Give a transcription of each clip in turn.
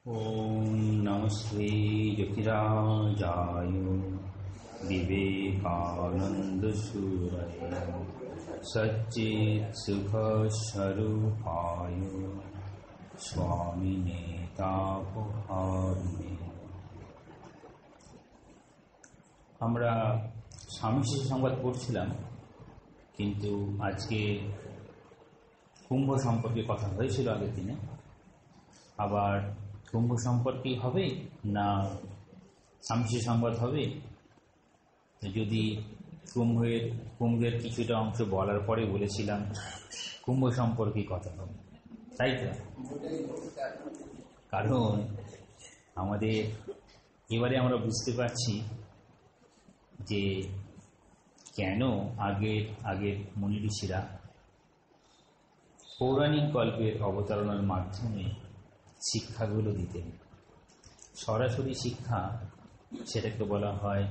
ओम नमस्ते ज्योतिराजाय विवेकानंद सूरय सच्चित् सुख स्वरूपाय स्वामिने तापहारिणे। আমরা স্বামী শিশু সংবাদ পড়ছিলাম, কিন্তু আজকে কুম্ভ সম্পর্কে কথা হয়েছিল আগের দিনে। আবার কুম্ভ সম্পর্কেই হবে না স্বামী শিশু সংবাদ হবে? যদি কুম্ভের কিছুটা অংশ বলার পরে বলেছিলাম কুম্ভ সম্পর্কেই কথা হবে, তাই তো? কারণ আমাদের এবারে আমরা বুঝতে পারছি যে কেন আগের মুনি ঋষিরা পৌরাণিক গল্পের অবতারণার মাধ্যমে শিক্ষাগুলো দিতেন। সরাসরি শিক্ষা, সেটাকে বলা হয়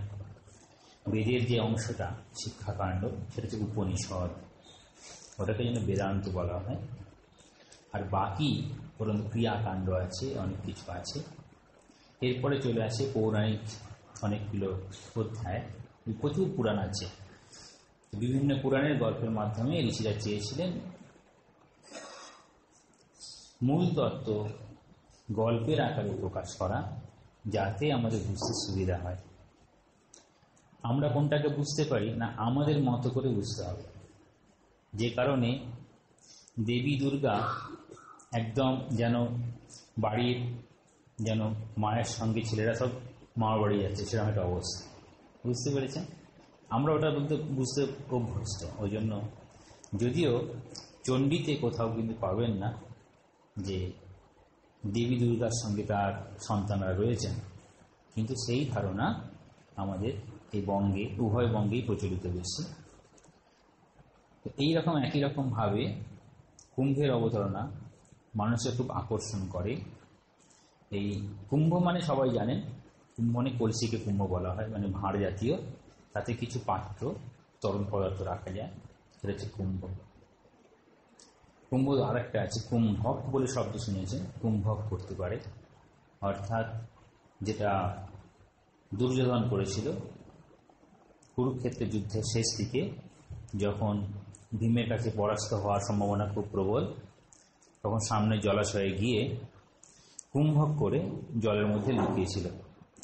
বেদের যে অংশটা শিক্ষাকাণ্ড, সেটা হচ্ছে উপনিষদ, ওটাকে যেন বেদান্ত বলা হয়। আর বাকি পরন্ত ক্রিয়াকাণ্ড আছে, অনেক কিছু আছে। এরপরে চলে আসে পৌরাণিক অনেকগুলো অধ্যায়, প্রচুর পুরাণ আছে। বিভিন্ন পুরাণের গল্পের মাধ্যমে ঋষিরা চেয়েছিলেন মূল তত্ত্ব গল্পের আকারে প্রকাশ করা, যাতে আমাদের বুঝতে সুবিধা হয়। আমরা কোনটাকে বুঝতে পারি না, আমাদের মতো করে বুঝতে হবে। যে কারণে দেবী দুর্গা একদম যেন বাড়ির মায়ের সঙ্গে ছেলেরা সব মামার বাড়ি যাচ্ছে, সেরকম একটা অবস্থা। বুঝতে পেরেছেন? আমরা ওটা বুঝতে অভ্যস্ত। ওই জন্য যদিও চণ্ডীতে কোথাও কিন্তু পাবেন না যে দেবী দুর্গার সঙ্গে তার সন্তানরা রয়েছেন, কিন্তু সেই ধারণা আমাদের এই বঙ্গে, উভয় বঙ্গেই প্রচলিত বেশি। এইরকম একই রকমভাবে কুম্ভের অবতারণা মানুষের খুব আকর্ষণ করে। এই কুম্ভ মানে সবাই জানেন, কুম্ভ মানে কলসিকে কুম্ভ বলা হয়, মানে ভাঁড় জাতীয়, তাতে কিছু পাত্র তরল পদার্থ রাখা যায়, সেটা হচ্ছে কুম্ভ। কুম্ভ আর একটা আছে কুম্ভক বলে শব্দ শুনেছেন, কুম্ভক করতে পারে, অর্থাৎ যেটা দুর্যোধন করেছিল কুরুক্ষেত্রের যুদ্ধের শেষ দিকে, যখন ভীমের কাছে পরাস্ত হওয়ার সম্ভাবনা খুব প্রবল, তখন সামনে জলাশয়ে গিয়ে কুম্ভক করে জলের মধ্যে লুকিয়েছিল।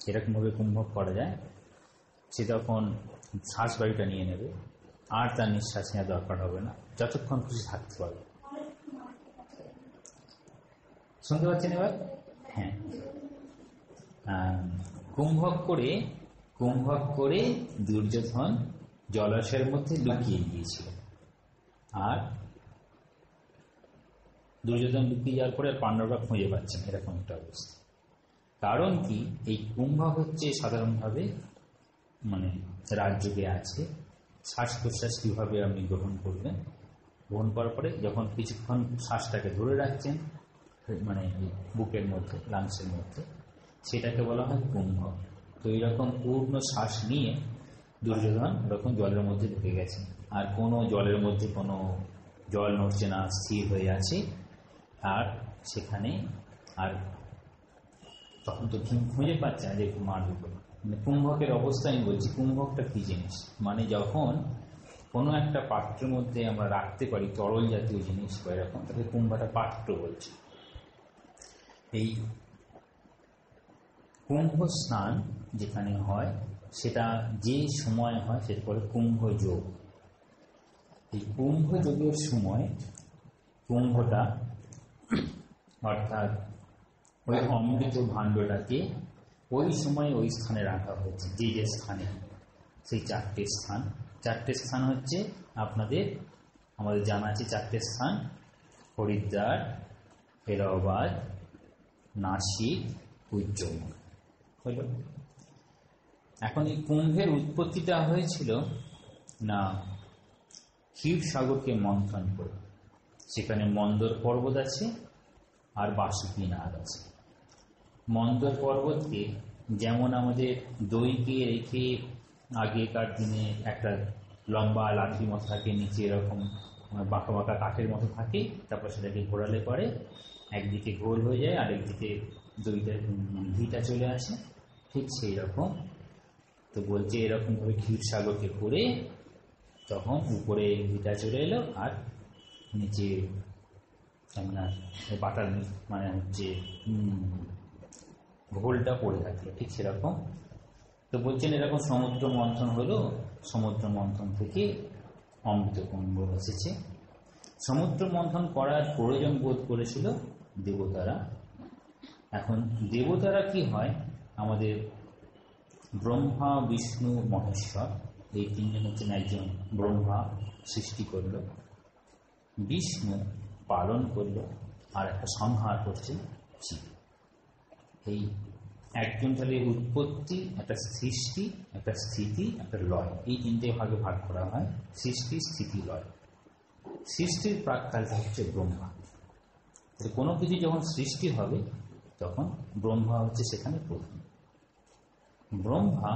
এরকমভাবে কুম্ভক করা যায়। সে তখন শ্বাস বায়ুটা নিয়ে নেবে, আর তার নিঃশ্বাস নেওয়া দরকার হবে না, যতক্ষণ খুশি থাকতে পারবে। শুনতে পাচ্ছেন এবার? হ্যাঁ, কুম্ভক করে দুর্যোধন জলাশয়ের মধ্যে লুকিয়ে গিয়েছিল। আর দুর্যোধন লুকিয়ে যাওয়ার পরে পাণ্ডবরা খুঁজে পাচ্ছেন, এরকম একটা অবস্থা। কারণ কি, এই কুম্ভক হচ্ছে সাধারণভাবে রাজযোগে আছে। শ্বাস প্রশ্বাস কিভাবে আপনি গ্রহণ করবেন, গ্রহণ করার পরে যখন কিছুক্ষণ শ্বাসটাকে ধরে রাখছেন বুকের মধ্যে, লাংসের মধ্যে, সেটাকে বলা হয় কুম্ভক। তো এইরকম পূর্ণ শ্বাস নিয়ে দুর্যোধন এরকম জলের মধ্যে ঢুকে গেছে। আর কোনো জলের মধ্যে কোনো জল নড়ছে না, স্থির হয়ে আছে। আর সেখানে আর তখন তো খুঁজে পাচ্ছে না যে মারবে বলে। কুম্ভকের অবস্থা আমি বলছি, কুম্ভকটা কি জিনিস, যখন কোনো একটা পাত্রের মধ্যে আমরা রাখতে পারি তরল জাতীয় জিনিস বা এরকম, তাকে কুম্ভটা পাত্র বলছে। এই কুম্ভ স্নান যেখানে হয়, সেটা যে সময় হয় সেটা বলে কুম্ভ যোগ। এই কুম্ভ যোগের সময় কুম্ভটা, অর্থাৎ ওই অমৃত ভাণ্ডটাকে ওই সময় ওই স্থানে রাখা হয়েছে। যে স্থানে, সেই চারটে স্থান হচ্ছে আমাদের জানা আছে। চারটে স্থান: হরিদ্বার, এলাহাবাদ, নাসিক, উজ্জয়ন। হল। এখন এই কুম্ভের উৎপত্তিটা হয়েছিল না ক্ষীরসাগরকে মন্থন করে। সেখানে মন্দর পর্বত আছে আর বাসুকীনাথ আছে। মন্দর পর্বতকে যেমন আমাদের দইকে রেখে আগেকার দিনে একটা লম্বা লাঠি মতো থাকে, নিচে এরকম বাঁকা বাঁকা কাঠের মতো থাকে, তারপর সেটাকে ঘোরালে পরে একদিকে গোল হয়ে যায়, আরেকদিকে দইটা ঘিটা চলে আসে। ঠিক সেই রকম তো বলছে এরকমভাবে ক্ষীরসাগরকে করে তখন উপরে ঘিটা চলে এলো আর নিচে আপনার বাটার মানে হচ্ছে ঘোলটা পড়ে থাকলো। ঠিক সেরকম তো বলছেন এরকম সমুদ্র মন্থন হলো, সমুদ্র মন্থন থেকে অমৃত কুম্ভ এসেছে। সমুদ্র মন্থন করার প্রয়োজন বোধ করেছিল দেবতারা। এখন দেবতারা কি হয়, আমাদের ব্রহ্মা বিষ্ণু মহেশ্বর এই তিনজন হচ্ছেন, একজন ব্রহ্মা সৃষ্টি করলো, বিষ্ণু পালন করলো, আর একটা সংহার করছে শিব। এই একজন তাহলে উৎপত্তি, একটা সৃষ্টি, একটা স্থিতি, একটা লয়, এই তিনটে ভাগে ভাগ করা হয়, সৃষ্টি স্থিতি লয়। সৃষ্টির প্রাক্কালটা হচ্ছে ব্রহ্মা। কোনো কিছু যখন সৃষ্টি হবে তখন ব্রহ্মা হচ্ছে সেখানে প্রধান। ব্রহ্মা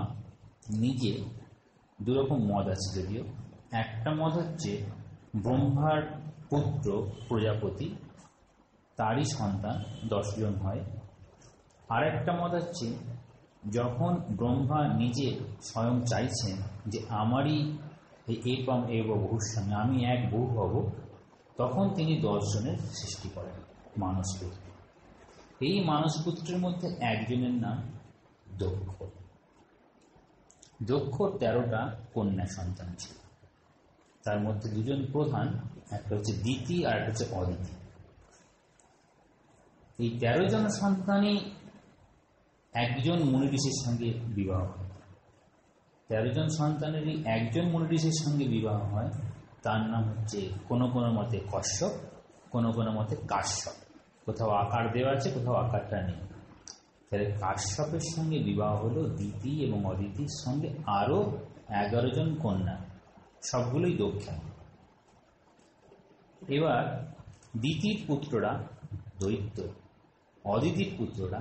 নিজে দুরকম মত আছে, যদিও একটা মত হচ্ছে ব্রহ্মার পুত্র প্রজাপতি, তারই সন্তান 10 জন হয়। আর একটা মত হচ্ছে যখন ব্রহ্মা নিজে স্বয়ং চাইছেন যে আমারই এই একম এব বহুস্বামী, আমি এক বহু হব, তখন তিনি 10 জনের সৃষ্টি করেন মানসপুত্র। এই মানসপুত্রের মধ্যে একজনের নাম দক্ষ। দক্ষ 13টা কন্যা সন্তান ছিল, তার মধ্যে 2 জন প্রধান, একটা হচ্ছে দিতি আর একটা হচ্ছে অদিতি। এই 13 জন সন্তানই একজন মুনি ঋষির সঙ্গে বিবাহ হয়। 13 জন সন্তানেরই একজন মুনি ঋষির সঙ্গে বিবাহ হয়, তার নাম হচ্ছে কোনো কোনো মতে কশ্যপ, কোনো কোনো মতে কাশ্যপ। কোথাও আকার দেওয়া আছে, কোথাও আকারটা নেই। তাহলে কাশ্যপের সঙ্গে বিবাহ হলো দিতি এবং অদিতির সঙ্গে আরো 11 জন কন্যা, সবগুলোই দক্ষিণ। এবার দিতির পুত্ররা দৈত্য, অদিতির পুত্ররা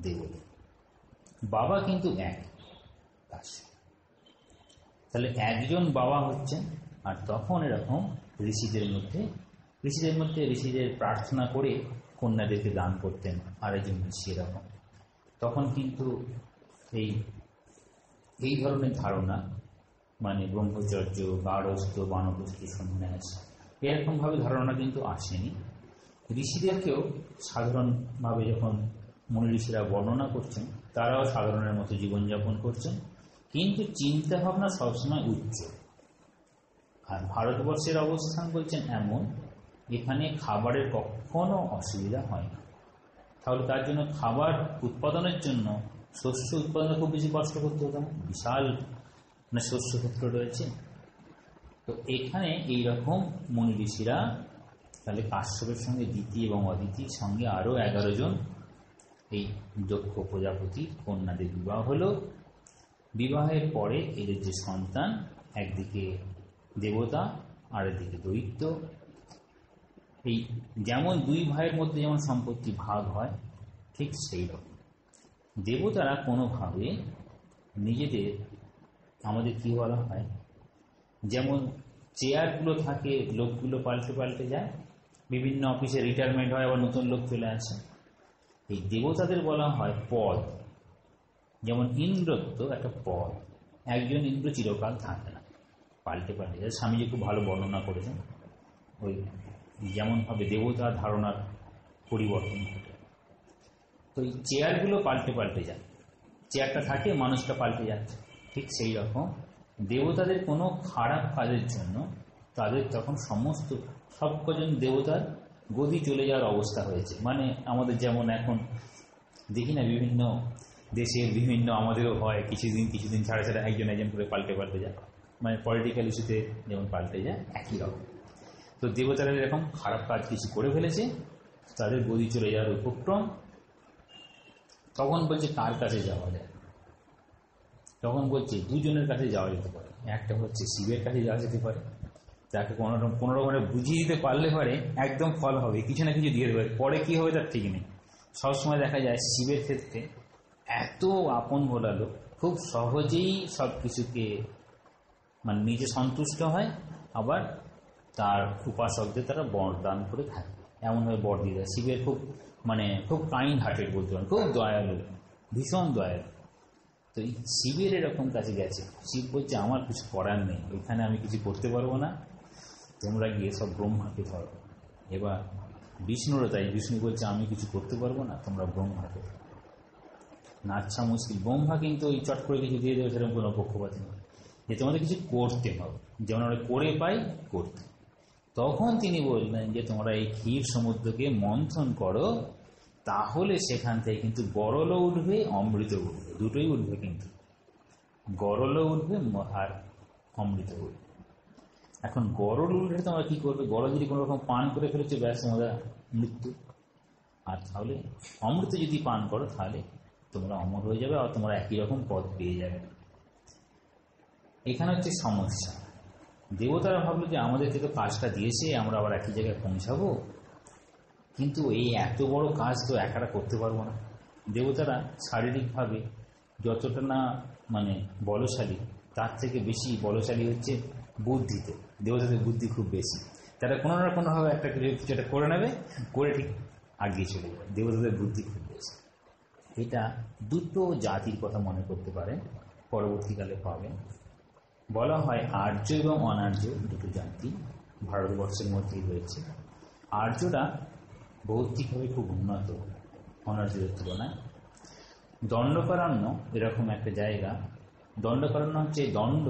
দেবতা, বাবা কিন্তু এক কাশ্যপ। তাহলে একজন বাবা হচ্ছেন। আর তখন এরকম ঋষিদের প্রার্থনা করে কন্যাদেরকে দান করতেন আরেকজন ঋষি। এরকম তখন কিন্তু এই ধরনের ধারণা, মানে ব্রহ্মচর্য, গার্হস্থ্য, বানপ্রস্থ, সন্ন্যাস, এরকমভাবে ধারণা কিন্তু আসেনি। ঋষিদেরকেও সাধারণভাবে যখন মুনি ঋষিরা বর্ণনা করছেন, তারাও সাধারণের মতো জীবনযাপন করছেন, কিন্তু চিন্তা ভাবনা সবসময় উচ্চ। আর ভারতবর্ষের অবস্থান বলছেন এমন, এখানে খাবারের কখনো অসুবিধা হয় না। তাহলে তার জন্য খাবার উৎপাদনের জন্য শস্য উৎপাদনে খুব বেশি কষ্ট করতে হতো না, বিশাল শস্য ক্ষেত্র রয়েছে। তো এখানে এইরকম মুনি ঋষিরা, তাহলে কাশ্যপের সঙ্গে দিতি এবং অদিতির সঙ্গে আরো 11 জন এই দক্ষ প্রজাপতির কন্যাদের বিবাহ হলো। বিবাহের পরে এদের যে সন্তান, একদিকে দেবতা আর একদিকে দৈত্য। এই যেমন 2 ভাইয়ের মধ্যে যেমন সম্পত্তি ভাগ হয়, ঠিক সেই রকম দেবতারা কোনোভাবে নিজেদের, আমাদের কি বলা হয়, যেমন চেয়ারগুলো থাকে, লোকগুলো পাল্টে পাল্টে যায়, বিভিন্ন অফিসে রিটায়ারমেন্ট হয়, আবার নতুন লোক চলে আসে। এই দেবতাদের বলা হয় পদ। যেমন ইন্দ্রত্ব একটা পদ, একজন ইন্দ্র চিরকাল থাকে না, পাল্টে পাল্টে যায়। স্বামীজি খুব ভালো বর্ণনা করেছেন, ওই যেমনভাবে দেবতার ধারণার পরিবর্তন ঘটে। তো এই চেয়ারগুলো পাল্টে পাল্টে যায়, চেয়ারটা থাকে, মানুষটা পাল্টে যাচ্ছে। ঠিক সেই রকম দেবতাদের কোনো খারাপ কাজের জন্য তাদের তখন সব কজন দেবতার গদি চলে যাওয়ার অবস্থা হয়েছে। মানে আমাদের যেমন এখন দেখি না, বিভিন্ন দেশে বিভিন্ন, আমাদেরও হয়, কিছুদিন ছাড়া ছাড়া একজন করে পাল্টে পাল্টে যায়, মানে পলিটিক্যাল ইস্যুতে যেমন পাল্টে যায়, একই রকম। তো দেবতারা এরকম খারাপ কাজ কিছু করে ফেলেছে, তাদের গদি চলে যাওয়ার উপক্রম। তখন বলছে কার কাছে যাওয়া যায়? তখন বলছে 2 জনের কাছে যাওয়া যেতে পারে। একটা হচ্ছে শিবের কাছে যাওয়া যেতে পারে, তাকে কোনো রকমের বুঝিয়ে দিতে পারলে পারে একদম ফল হবে, কিছু না কিছু দিয়ে দেবে। পরে কি হবে তার ঠিক নেই। সবসময় দেখা যায় শিবের ক্ষেত্রে এত আপন ভোলালো, খুব সহজেই সব কিছুকে মানে নিজে সন্তুষ্ট হয়, আবার তার উপাসকদের তারা বর দান করে থাকে, এমনভাবে বর দিয়ে দেয়। শিবের খুব মানে খুব কাইন্ড হার্টেড বলতে পারেন, খুব দয়ালু, ভীষণ দয়ালু। তো এই শিবের এরকম কাছে গেছে, শিব বলছে আমার কিছু করার নেই, ওইখানে আমি কিছু করতে পারবো না, তোমরা গিয়ে সব ব্রহ্মাকে ধরো। এবার বিষ্ণুরও তাই, বিষ্ণু বলছে আমি কিছু করতে পারবো না, তোমরা ব্রহ্মাকে ধরো। না আচ্ছা মুশকিল, ব্রহ্মা কিন্তু ওই চট করে কিছু দিয়ে দেবে সেরকম কোনো পক্ষপাতী নয়, যে তোমাদের কিছু করতে হবে, যেমন আমরা করে পাই করতে। তখন তিনি বললেন যে তোমরা এই ক্ষীর সমুদ্রকে মন্থন করো, তাহলে সেখান থেকে কিন্তু গরলও উঠবে, অমৃত উঠবে, দুটোই উঠবে, কিন্তু গরলও উঠবে আর অমৃত উঠবে। এখন গরল উঠলে তোমরা কি করবে? গরল যদি কোনো রকম পান করে ফেলেছে, ব্যাস তোমরা মৃত্যু। আর তাহলে অমৃত যদি পান করো তাহলে তোমরা অমর হয়ে যাবে, আর তোমরা একই রকম পদ পেয়ে যাবে। এখানে হচ্ছে সমস্যা। দেবতারা ভাবলো যে আমাদেরকে তো কাজটা দিয়েছে, আমরা আবার একই জায়গায় পৌঁছাবো, কিন্তু এই এত বড় কাজ তো একারা করতে পারবো না। দেবতারা শারীরিকভাবে যতটা না মানে বলশালী, তার থেকে বেশি বলশালী হচ্ছে বুদ্ধিতে। দেবতাদের বুদ্ধি খুব বেশি, তারা কোনো না কোনোভাবে একটা কিছু একটা করে নেবে, করে ঠিক আগিয়ে চলে যাবে। দেবতাদের বুদ্ধি খুব বেশি। এটা দুটো জাতির কথা মনে করতে পারেন, পরবর্তীকালে পাবেন। বলা হয় আর্য এবং অনার্য দুটো জাতি ভারতবর্ষের মধ্যেই রয়েছে। আর্যরা ভৌতিকভাবে খুব উন্নত অনার্যদের তুলনায়। দণ্ডকারণ্য এরকম একটা জায়গা। দণ্ডকারণ্য হচ্ছে দণ্ড,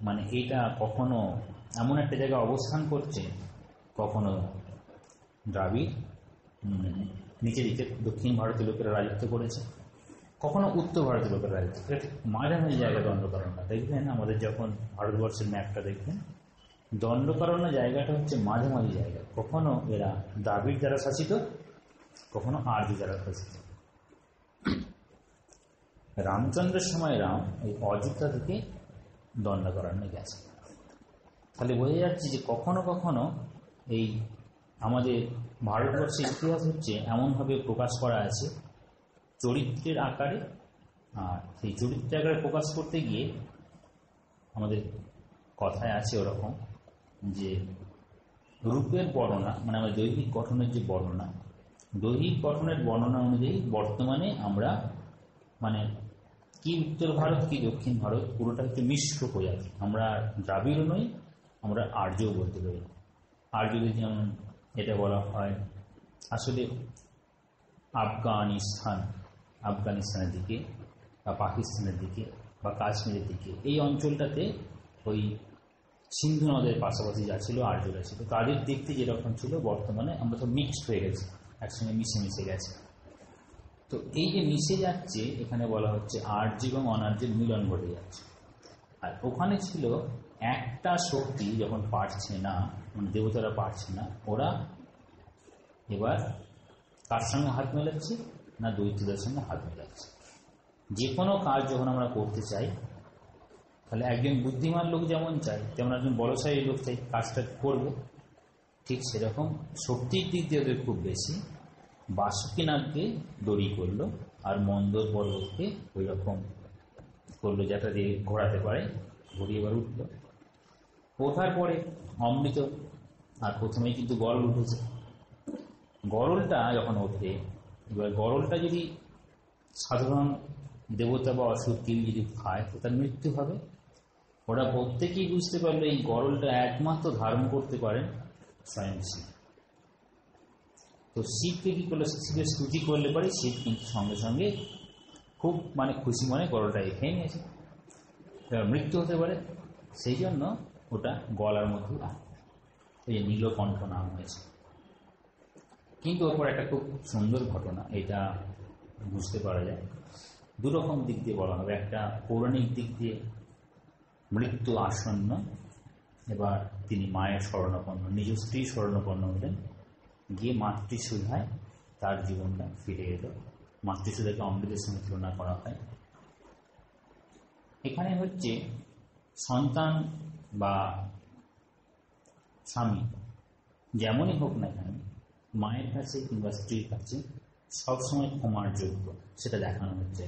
মানে এটা কখনো এমন একটা জায়গায় অবস্থান করছে, কখনো দ্রাবিড় নিচের দিকে দক্ষিণ ভারতের লোকেরা রাজত্ব করেছে, কখনো উত্তর ভারতের লোকেরা রাজত্ব করে। মাঝামাঝি জায়গা দণ্ডকারণ্য। দেখবেন আমাদের যখন ভারতবর্ষের ম্যাপটা দেখবেন, দণ্ডকারণ্য জায়গাটা হচ্ছে মাঝামাঝি জায়গা। কখনো এরা দ্রাবিড় দ্বারা শাসিত, কখনো আর্য দ্বারা শাসিত। রামচন্দ্রের সময় রাম এই অযোধ্যা থেকে দণ্ডকারণ্যে গেছে। তাহলে বোঝা যাচ্ছে যে কখনো কখনো এই আমাদের ভারতবর্ষের ইতিহাস হচ্ছে এমনভাবে প্রকাশ করা আছে চরিত্রের আকারে, আর সেই চরিত্রের আকারে প্রকাশ করতে গিয়ে আমাদের কথায় আছে ওরকম যে রূপের বর্ণনা, মানে আমাদের দৈহিক গঠনের যে বর্ণনা, দৈহিক গঠনের বর্ণনা অনুযায়ী বর্তমানে আমরা মানে কি উত্তর ভারত কি দক্ষিণ ভারত পুরোটা হচ্ছে মিশ্র প্রজাতি। আমরা দ্রাবিড়ও নই, আমরা আর্যও বলতে পারি। আর্যদের যেমন এটা বলা হয় আসলে আফগানিস্তানের দিকে বা পাকিস্তানের দিকে বা কাশ্মীরের দিকে, এই অঞ্চলটাতে ওই সিন্ধু নদের পাশাপাশি যা ছিল আর্যরা ছিল, তাদের দিক থেকে যেরকম ছিল বর্তমানে আমরা সব মিক্সড হয়ে গেছি, একসঙ্গে মিশে গেছে। তো এই যে মিশে যাচ্ছে, এখানে বলা হচ্ছে আর্য এবং অনার্যের মিলন ঘটে যাচ্ছে। আর ওখানে ছিল একটা শক্তি যখন পারছে না, মানে দেবতারা পারছে না, ওরা এবার কার সঙ্গে হাত মেলাচ্ছে না দৈত্যদের সঙ্গে হাত মেলাচ্ছে। যে কোনো কাজ যখন আমরা করতে চাই, তাহলে একজন বুদ্ধিমান লোক যেমন চাই, তেমন একজন বলশালী লোক চাই কাজটা করবে। ঠিক সেরকম শক্তির দিক দিয়ে ওদের খুব বেশি। বাসুকীনাথকে দড়ি করলো, আর মন্দর পর্বতকে ওই রকম করলো যেটা দিয়ে ঘোরাতে পারে, ঘুরিয়ে এবার উঠলো। ওঠার পরে অমৃত, আর প্রথমেই কিন্তু গরল উঠেছে। গরলটা যখন ওঠে, এবার গরলটা যদি সাধারণ দেবতা বা অসুর কেউ যদি খায় তো তার মৃত্যু হবে। ওরা প্রত্যেকেই বুঝতে পারলো এই গরলটা একমাত্র ধারণ করতে পারেন স্বয়ং শিব। তো শিবকে কি করলে, শিবের স্তুতি করলে পারে, শিব কিন্তু সঙ্গে সঙ্গে খুব মানে খুশি মনে গরলটা খেয়ে নিয়েছে, মৃত্যু হতে পারে। সেই জন্য ওটা গলার মধ্যে এই নীলকণ্ঠ নাম হয়েছে। কিন্তু ওপর একটা খুব সুন্দর ঘটনা, এটা বুঝতে পারা যায় দুরকম দিক দিয়ে বলা হবে। একটা পৌরাণিক দিক দিয়ে, মৃত্যু আসন্ন, এবার তিনি মায়ের শরণাপন্ন, নিজ স্ত্রী শরণাপন্ন হলেন, গিয়ে মাতৃসুধায় তার জীবনটা ফিরে এলো। মাতৃসুধাকে অমৃতের সঙ্গে তুলনা করা হয়। এখানে হচ্ছে সন্তান বা স্বামী যেমনই হোক না কেন, মায়ের কাছে কিংবা স্ত্রীর কাছে সবসময় ক্ষমার যোগ্য, সেটা দেখানো হচ্ছে।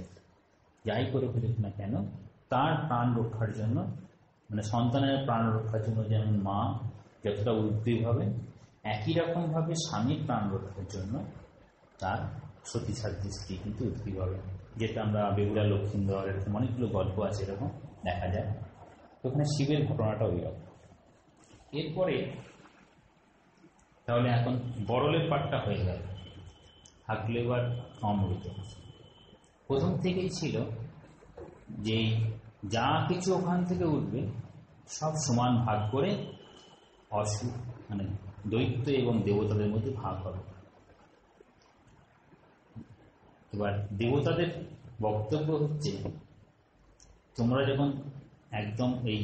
যাই করে ফেলুক না কেন, তার প্রাণ রক্ষার জন্য, মানে সন্তানের প্রাণ রক্ষার জন্য যেমন মা যতটা উদ্গ্রীব হবে, একই রকমভাবে স্বামীর প্রাণ রক্ষার জন্য তার সতীসাধ্যী স্ত্রী কিন্তু উদ্গ্রীব হবে, যেটা আমরা বেহুলা লক্ষিন্দর এরকম অনেকগুলো গল্প আছে, এরকম দেখা যায়। ওখানে শিবের ঘটনাটা ওই রকম। এরপরে তাহলে এখন বরলের পাঠটা হয়ে গেল, থাকলে এবার অমৃত। প্রথম থেকেই ছিল যে যা কিছু ওখান থেকে উঠবে সব সমান ভাগ করে মানে দৈত্য এবং দেবতাদের মধ্যে ভাগ হবে। এবার দেবতাদের বক্তব্য হচ্ছে, তোমরা যখন একদম এই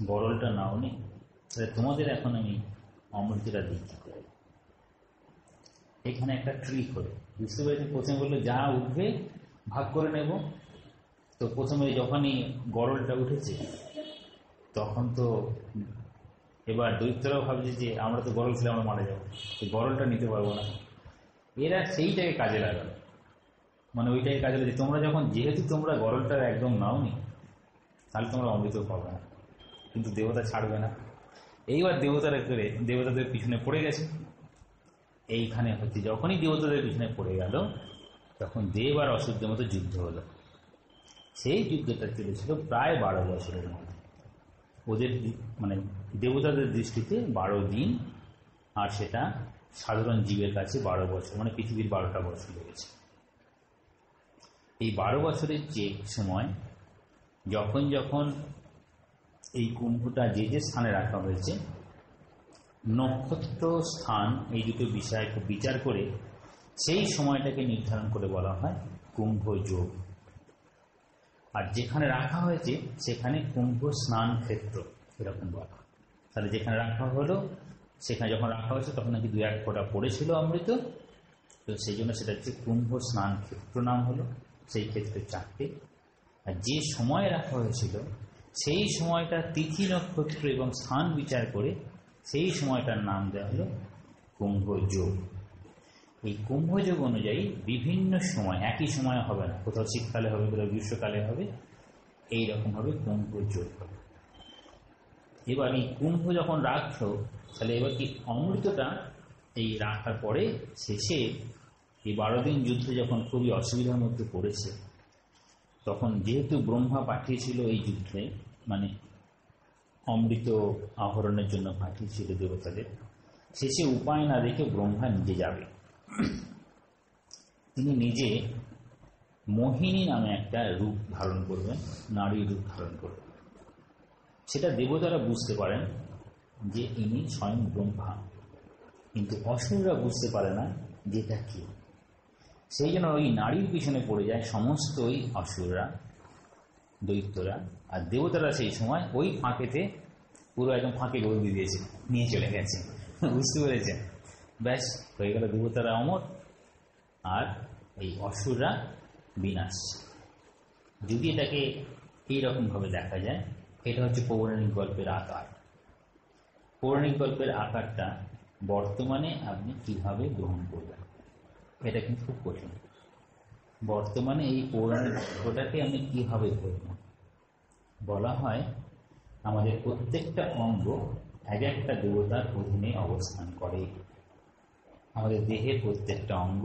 বরলটা নাওনি, তাহলে তোমাদের এখন আমি অমৃতটা দিচ্ছি। এখানে একটা ট্রিক হলো, বুঝতে পেরেছি। প্রথমে বললো যা উঠবে ভাগ করে নেব। তো প্রথমে যখনই গরলটা উঠেছে তখন তো এবার দৈত্যরাও ভাবছে যে আমরা তো গরল ছিল, আমরা মারা যাবো, তো গরলটা নিতে পারবো না। এরা সেইটাকে কাজে লাগালো, মানে ওইটাকে কাজে লাগে, তোমরা যখন যেহেতু তোমরা গরলটা একদম নাওনি, তাহলে তোমরা অমৃত পাবে না। কিন্তু দেবতা ছাড়বে না। এইবার দেবতারা করে দেবতাদের পিছনে পড়ে গেছে। এইখানে হচ্ছে যখনই দেবতাদের পিছনে পড়ে গেল, তখন দেব আর অসুরদের মতো যুদ্ধ হলো। সেই যুদ্ধটা চলেছিল প্রায় 12 বছরের মধ্যে। ওদের মানে দেবতাদের দৃষ্টিতে 12 দিন, আর সেটা সাধারণ জীবের কাছে 12 বছর, মানে পৃথিবীর 12টা বছর লেগেছে। এই 12 বছরের যে সময় যখন যখন এই কুম্ভটা যে যে স্থানে রাখা হয়েছে, নক্ষত্র স্থান এই দুটো বিষয়কে বিচার করে সেই সময়টাকে নির্ধারণ করে বলা হয় কুম্ভ যোগ। আর যেখানে রাখা হয়েছে সেখানে কুম্ভ স্নান ক্ষেত্র এরকম বলা। তাহলে যেখানে রাখা হলো, সেখানে যখন রাখা হয়েছে তখন নাকি 2-1 ফোঁটা পড়েছিল অমৃত, তো সেই জন্য সেটা হচ্ছে কুম্ভ স্নান ক্ষেত্র নাম হলো। সেই ক্ষেত্রে 4টে। আর যে সময় রাখা হয়েছিল সেই সময়টা তিথি নক্ষত্র এবং স্থান বিচার করে সেই সময়টার নাম দেওয়া হলো কুম্ভ যোগ। এই কুম্ভ যোগ অনুযায়ী বিভিন্ন সময়, একই সময় হবে না, কোথাও শীতকালে হবে, কোথাও গ্রীষ্মকালে হবে, এইরকমভাবে কুম্ভ যোগ হবে। এবার এই কুম্ভ যখন রাখলো, তাহলে এবার কি অমৃতটা এই রাখার পরে শেষে এই 12 দিন যুদ্ধ যখন খুবই অসুবিধার মধ্যে পড়েছে, তখন যেহেতু ব্রহ্মা পাঠিয়েছিল এই যুদ্ধে, মানে অমৃত আহরণের জন্য পাঠিয়েছিল দেবতাদের, শেষে উপায় না দেখে ব্রহ্মা নিজে যাবে। তিনি নিজে মোহিনী নামে একটা রূপ ধারণ করবেন, নারী রূপ ধারণ করবেন। সেটা দেবতারা বুঝতে পারেন যে ইনি স্বয়ং ব্রহ্মা, কিন্তু অসুররা বুঝতে পারে না যেটা কি। সেই জন্য ওই নারীর পিছনে পড়ে যায় সমস্ত ওই অসুররা, দৈত্যরা। আর দেবতারা সেই সময় ওই ফাঁকেতে পুরো একদম ফাঁকে গড়িয়ে দিয়েছে, নিয়ে চলে গেছে। বুঝতে পেরেছেন? ব্যাস হয়ে গেল দেবতারা অমর, আর এই অসুররা বিনাশ। যদি এটাকে এইরকমভাবে দেখা যায়, এটা হচ্ছে পৌরাণিক গল্পের আকার। পৌরাণিক গল্পের আকারটা বর্তমানে আপনি কিভাবে গ্রহণ করবেন, এটা কিন্তু খুব কঠিন। বর্তমানে এই পৌরাণিক গল্পটাকে আমি কিভাবে ধরব? বলা হয় আমাদের প্রত্যেকটা অঙ্গ এক একটা দেবতার অধীনে অবস্থান করে। আমাদের দেহের প্রত্যেকটা অঙ্গ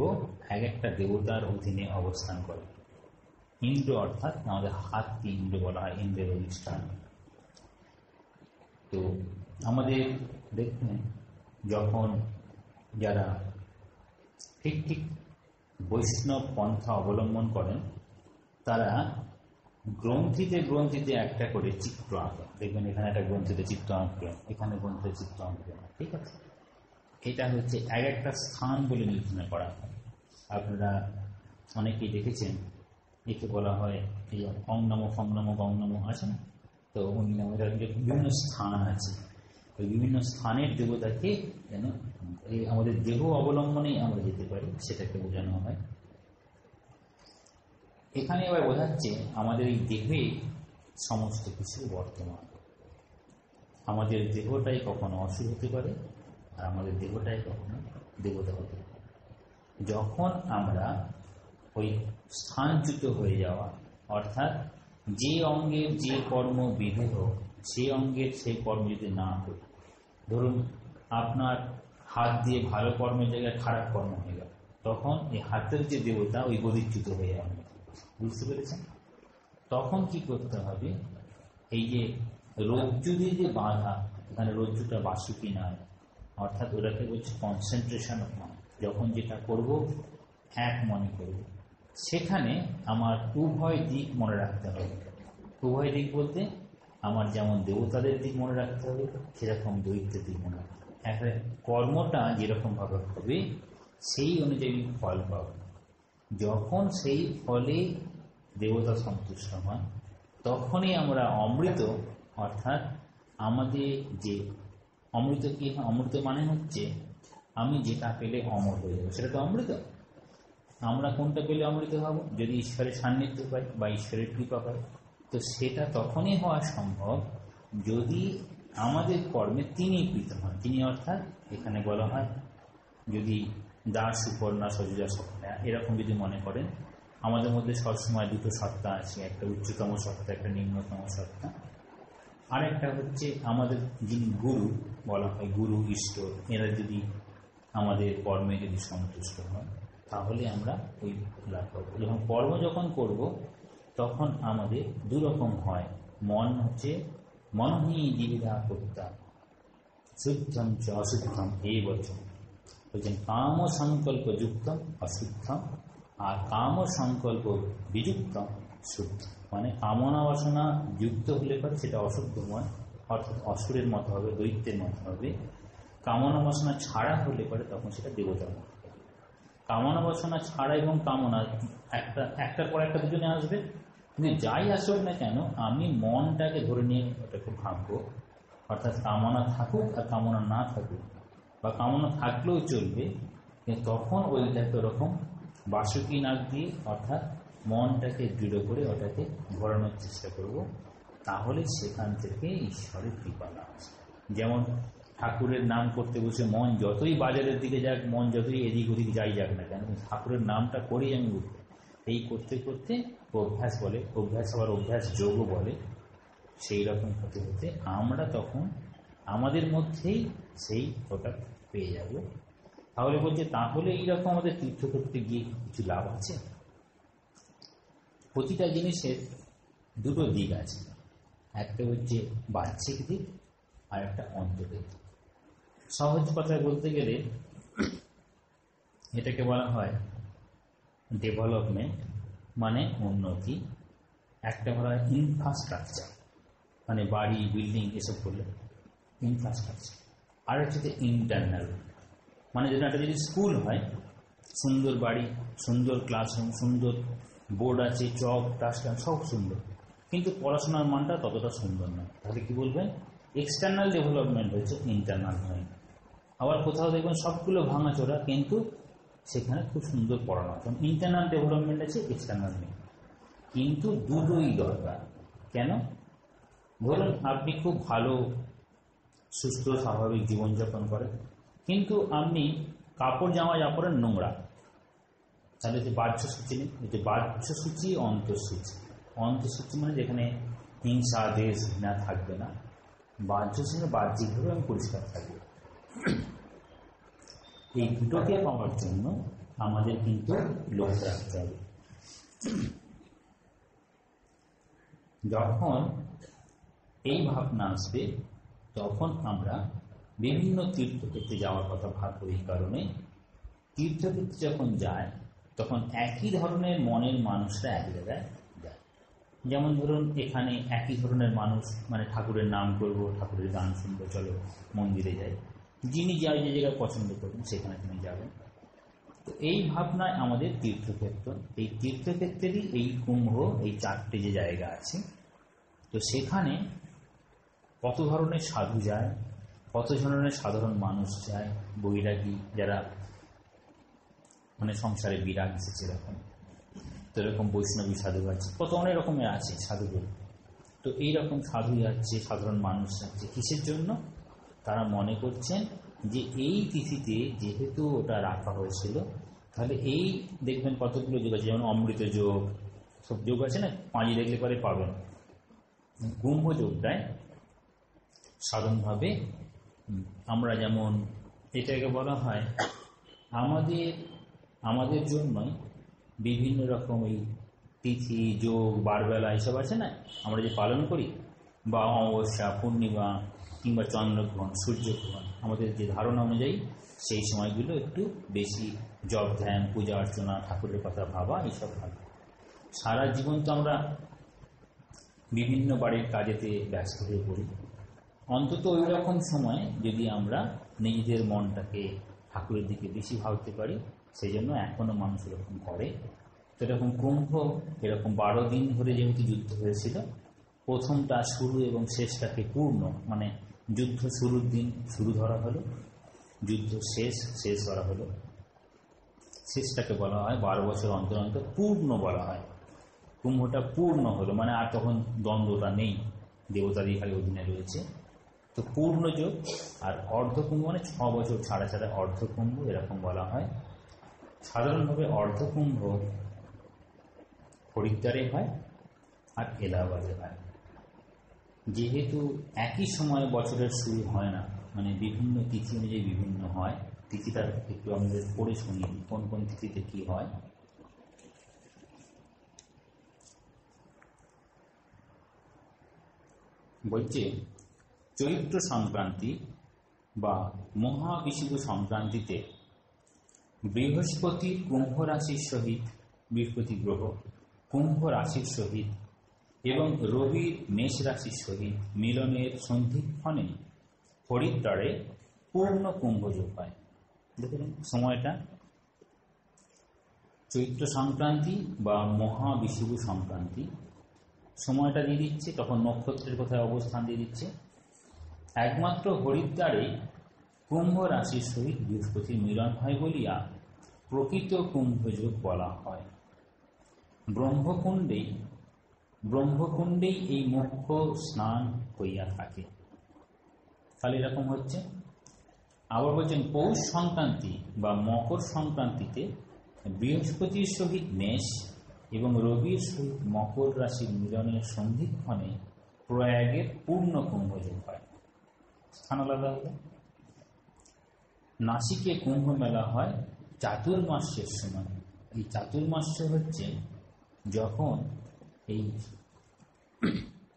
এক একটা দেবতার অধীনে অবস্থান করে। ইন্দ্র অর্থাৎ আমাদের হাতকে ইন্দ্র বলা হয়, ইন্দ্রের অধিষ্ঠান। তো আমাদের দেখুন, যখন যারা ঠিক ঠিক বৈষ্ণব পন্থা অবলম্বন করেন, তারা গ্রন্থিতে গ্রন্থিতে একটা করে চিত্র আঁকেন। দেখবেন এখানে একটা গ্রন্থিতে চিত্র আঁকলেন, এখানে গ্রন্থিতে চিত্র আঁকলেন, ঠিক আছে? এটা হচ্ছে এক একটা স্থান বলে নির্ধারণ করা হয়। আপনারা অনেকেই দেখেছেন, একে বলা হয় এই অং নমো ফং নমো গং নমো আছে না, তো অগ্নি নমো, বিভিন্ন স্থান আছে। ওই বিভিন্ন স্থানের দেবতাকে যেন এই আমাদের দেহ অবলম্বনেই আমরা যেতে পারি, সেটাকে বোঝানো হয়। এখানে এবার বোঝাচ্ছে আমাদের এই দেহে সমস্ত কিছু বর্তমান। আমাদের দেহটাই কখনো অসুর হতে পারে, আর আমাদের দেহটাই কখনো দেবতা হতে পারে। যখন আমরা ওই স্থানচ্যুত হয়ে যাওয়া, অর্থাৎ যে অঙ্গের যে কর্ম বিধেয়, সেই অঙ্গের সেই কর্ম যদি না করি, ধরুন আপনার হাত দিয়ে ভালো কর্মের জায়গায় খারাপ কর্ম হয়ে গেল, তখন এই হাতের যে দেবতা ওই গদিচ্যুত হয়ে যাবে। বুঝতে পেরেছেন? তখন কি করতে হবে, এই যে রজ্জু দিয়ে যে বাঁধা, এখানে রজ্জুটা বাসুকি নয়, অর্থাৎ ওটাকে বলছে কনসেন্ট্রেশন অফ মাইন্ড। যখন যেটা করব এক মনে করব, সেখানে আমার উভয় দিক মনে রাখতে হবে। উভয় দিক বলতে আমার যেমন দেবতাদের দিক মনে রাখতে হবে, সেরকম দৈত্যের দিক মনে রাখতে হবে। একটা কর্মটা যেরকম ভাবে হবে সেই অনুযায়ী ফল পাব। যখন সেই ফলে দেবতা সন্তুষ্ট হন, তখনই আমরা অমৃত, অর্থাৎ আমাদের যে অমৃত কি, অমৃত মানে হচ্ছে আমি যেটা পেলে অমর হয়ে যাবো, সেটা তো অমৃত। আমরা কোনটা পেলে অমৃত হব? যদি ঈশ্বরের সান্নিধ্য পাই বা ঈশ্বরের কৃপা পাই। তো সেটা তখনই হওয়া সম্ভব যদি আমাদের কর্মে তিনি প্রীত হন। তিনি অর্থাৎ এখানে বলা হয়, যদি দাস সুপর্ণা সজা সত্তা এরকম যদি মনে করেন, আমাদের মধ্যে সবসময় দুটো সত্তা আছে, একটা উচ্চতম সত্তা, একটা নিম্নতম সত্তা। আরেকটা হচ্ছে আমাদের যিনি গুরু বলা হয়, গুরু ঈশ্বর, এরা যদি আমাদের কর্মে যদি সন্তুষ্ট হয় তাহলে আমরা ওই লাভ করবো। যখন কর্ম যখন করব তখন আমাদের দুরকম হয়। মন হচ্ছে মনহি জীবিকা করতা শুদ্ধম চ অশুদ্ধম এই বছর বলছেন, কাম সংকল্প যুক্তম অশুদ্ধম, আর কাম সংকল্প বিযুক্তম শুদ্ধ। মানে কামনা বাসনা যুক্ত হলে পরে সেটা অশুদ্ধময়, অর্থাৎ অসুরের মতো হবে, দৈত্যের মতো হবে। কামনা বাসনা ছাড়া হলে পরে তখন সেটা দেবতার মতো হবে। কামনা বাসনা ছাড়া এবং কামনা একটার পর একটা দুজনে আসবে, কিন্তু যাই আসুক না কেন আমি মনটাকে ধরে নিয়ে ওটাকে ভাববো। অর্থাৎ কামনা থাকুক আর কামনা না থাকুক, বা কামনা থাকলেও চলবে, কিন্তু তখন ওইটাকে ওরকম বাসুকি নাক দিয়ে অর্থাৎ মনটাকে দৃঢ় করে ওটাকে ঘোরানোর চেষ্টা করব। তাহলে সেখান থেকে ঈশ্বরের কৃপা লাভ। যেমন ঠাকুরের নাম করতে বসে মন যতই বাজারের দিকে যাক, মন যতই এদিক ওদিক যাই যাক না কেন, ঠাকুরের নামটা করেই আমি উঠবো। এই করতে করতে অভ্যাস বলে, অভ্যাস আবার অভ্যাস যোগও বলে, সেই রকম হতে হতে আমরা তখন আমাদের মধ্যেই সেই ওটা পেয়ে যাব। তাহলে বলছে, তাহলে এইরকম আমাদের তীর্থ করতে গিয়ে কিছু লাভ আছে। প্রতিটা জিনিসের দুটো দিক আছে, একটা হচ্ছে বাহ্যিক দিক আর একটা অন্তরের দিক। সহজ কথায় বলতে গেলে এটাকে বলা হয় ডেভেলপমেন্ট, মানে উন্নতি। একটা বলা হয় ইনফ্রাস্ট্রাকচার, মানে বাড়ি বিল্ডিং এসব করলে ইনফ্রাস্ট্রাকচার। আর হচ্ছে ইন্টারনাল, মানে যেটা একটা যদি স্কুল হয়, সুন্দর বাড়ি, সুন্দর ক্লাসরুম, সুন্দর বোর্ড আছে, চক ডাস্টবিন সব সুন্দর, কিন্তু পড়াশোনার মানটা ততটা সুন্দর নয়, তাহলে কি বলবেন? এক্সটার্নাল ডেভেলপমেন্ট হয়েছে, ইন্টারনাল হয়। আবার কোথাও দেখবেন সবগুলো ভাঙাচোরা, কিন্তু সেখানে খুব সুন্দর পড়ানো হয়। ইন্টারনাল ডেভেলপমেন্ট আছে, এক্সটার্নাল নেই, কিন্তু দুটোই দরকার। কেন? ধরুন আপনি খুব ভালো সুস্থ স্বাভাবিক জীবনযাপন করেন, কিন্তু আপনি কাপড় জামা যা পরেন নোংরা, তাহলে যে বাহ্যসূচি নেই, যে বাহ্যসূচি অন্তঃসূচি। অন্তঃসূচি মানে যেখানে হিংসা দেশ ঘৃণা থাকবে না, বাহ্যসূচি বাহ্যিকভাবে আমি পরিষ্কার থাকবে। এই দুটোকে পাওয়ার জন্য আমাদের কিন্তু লক্ষ্য রাখতে হবে। যখন এই ভাবনা আসবে তখন আমরা বিভিন্ন তীর্থক্ষেত্রে যাওয়ার কথা ভাববো। এই কারণে তীর্থক্ষেত্রে যখন যায় তখন একই ধরনের মনের মানুষরা এক জায়গায় যায়। যেমন ধরুন এখানে একই ধরনের মানুষ, মানে ঠাকুরের নাম করব, ঠাকুরের গান শুনবো, চলো মন্দিরে যাই। যিনি যে জায়গায় পছন্দ করবেন সেখানে তিনি যাবেন। তো এই ভাবনায় আমাদের তীর্থক্ষেত্র, এই তীর্থক্ষেত্রেরই এই কুম্ভ, এই চারটে যে জায়গা আছে, তো সেখানে কত ধরনের সাধু যায়, কত ধরনের সাধারণ মানুষ যায়, বৈরাগী যারা মানে সংসারে বিরাগ এসেছে এরকম, তো এরকম বৈষ্ণবী সাধু আছে, কত অনেক রকমের আছে সাধুগুলো। তো এইরকম সাধু যাচ্ছে, সাধারণ মানুষ যাচ্ছে, কিসের জন্য? তারা মনে করছেন যে এই তিথিতে যেহেতু ওটা রাখা হয়েছিল, তাহলে এই দেখবেন কতগুলো যোগ আছে, যেমন অমৃত যোগ, সব যোগ আছে না, পাঁজি দেখলে পরে পাবেন। কুম্ভ যোগটায় সাধারণভাবে আমরা যেমন এটাকে বলা হয় আমাদের জন্যই বিভিন্ন রকম এই তিথি যোগ বারবেলা এসব আছে না, আমরা যে পালন করি, বা অমাবস্যা, পূর্ণিমা কিংবা চন্দ্রগ্রহণ, সূর্যগ্রহণ, আমাদের যে ধারণা অনুযায়ী সেই সময়গুলো একটু বেশি জপ ধ্যান, পূজা অর্চনা, ঠাকুরের কথা ভাবা, এইসব ভাবা। সারা জীবন তো আমরা বিভিন্ন বাড়ির কাজেতে ব্যস্ত হয়ে পড়ি। অন্তত ওই রকম সময় যদি আমরা নিজেদের মনটাকে ঠাকুরের দিকে বেশি ভাবতে পারি, সেই জন্য এখনও মানুষ এরকম করে। তো এরকম কুম্ভ এরকম 12 দিন ধরে যেহেতু যুদ্ধ হয়েছিল, প্রথমটা শুরু এবং শেষটাকে পূর্ণ, মানে যুদ্ধ শুরুর দিন শুরু ধরা হলো, যুদ্ধ শেষ ধরা হলো, শেষটাকে বলা হয় 12 বছর অন্তর অন্তর পূর্ণ বলা হয়। কুম্ভটা পূর্ণ হলো মানে আর তখন দ্বন্দ্বটা নেই, দেবতারই খালি অধীনে রয়েছে। তো পূর্ণ যোগ। আর অর্ধকুম্ভ মানে 6 বছর ছাড়া ছাড়া অর্ধকুম্ভ এরকম বলা হয়। সাধারণভাবে অর্ধকুম্ভ হরিদ্বারে হয় আর এলাহাবাদে হয়। যেহেতু একই সময় বছরের শুরু হয় না, মানে বিভিন্ন তিথি অনুযায়ী বিভিন্ন হয়। তিথিটা একটু আমাদের পড়ে শুনি কোন কোন তিথিতে কি হয়। বলছে চৈত্র সংক্রান্তি বা মহাবিষুব সংক্রান্তিতে বৃহস্পতি কুম্ভ রাশির সহিত, বৃহস্পতি গ্রহ কুম্ভ রাশির সহিত এবং রবির মেষ রাশির সহিত মিলনের সন্ধিক্ষণে হরিদ্বারে পূর্ণ কুম্ভযোগ হয়। দেখুন সময়টা চৈত্র সংক্রান্তি বা মহাবিষুব সংক্রান্তি, সময়টা দিয়ে দিচ্ছে, তখন নক্ষত্রের কোথায় অবস্থান দিয়ে দিচ্ছে। একমাত্র হরিদ্বারে কুম্ভ রাশির সহিত বৃহস্পতির মিলন হয় বলিয়া প্রকৃত কুম্ভযোগ বলা হয়। ব্রহ্মকুণ্ডেই এই মুখ্য স্নান হইয়া থাকে। তাহলে এরকম হচ্ছে। আবার বলছেন পৌষ সংক্রান্তি বা মকর সংক্রান্তিতে বৃহস্পতির সহিত মেষ এবং রবির সহিত মকর রাশির মিলনের সন্ধিক্ষণে প্রয়াগের পূর্ণ কুম্ভযোগ হয়। স্থান আলাদা আলাদা। নাসিকে কুম্ভ মেলা হয় চাতুর্মাস্যের সময়। এই চাতুর্মাস্য হচ্ছে যখন এই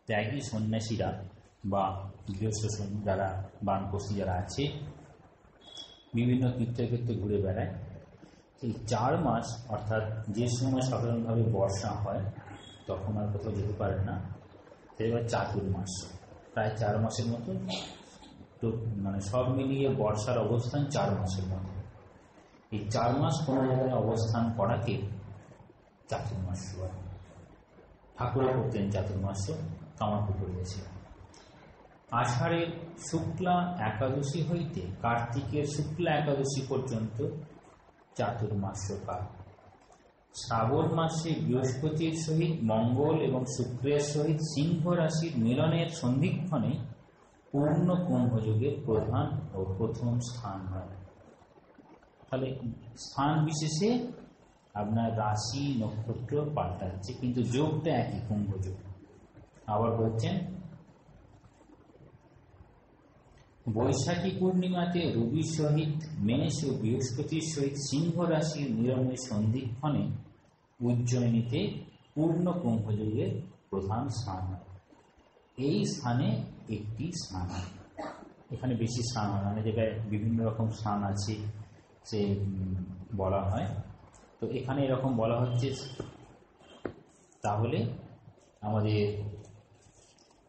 ত্যাগী সন্ন্যাসীরা বা গৃহস্থ যারা বানপ্রস্থী যারা আছে বিভিন্ন তীর্থক্ষেত্রে ঘুরে বেড়ায়। এই 4 মাস, অর্থাৎ যে সময় সাধারণভাবে বর্ষা হয় তখন আর কোথাও যেতে পারে না, এবার চাতুর্মাস প্রায় 4 মাসের মতন। তো মানে সব মিলিয়ে বর্ষার অবস্থান 4 মাসের মতো। এই 4 মাস কোনো জায়গায় অবস্থান করাকে চাতুর্মাস্য হয়। ঠাকুর করতেন চাতুর্মাস্য, কামারপুকুর গেছে। আষাঢ়ের শুক্লা একাদশী হইতে কার্তিকের শুক্লা একাদশী পর্যন্ত চাতুর্মাস্য কাল। শ্রাবণ মাসে বৃহস্পতির সহিত মঙ্গল এবং শুক্রের সহিত সিংহ রাশির মিলনের সন্ধিক্ষণে পূর্ণ কুম্ভযোগের প্রধান ও প্রথম স্থান হয়। তাহলে স্থান বিশেষে আপনার রাশি নক্ষত্র পাল্টাচ্ছে, কিন্তু যোগটা একই, কুম্ভযোগ। আবার বলছেন বৈশাখী পূর্ণিমাতে রবির সহিত মেষ ও বৃহস্পতির সহিত সিংহ রাশির মিলনের সন্ধিক্ষণে উজ্জয়িনীতে পূর্ণ কুম্ভযোগের প্রধান স্থান হয়। এই স্থানে একটি স্নান হয়। এখানে বেশি স্নান হয়, মানে জায়গায় বিভিন্ন রকম স্নান আছে সে বলা হয়। তো এখানে এরকম বলা হচ্ছে। তাহলে আমাদের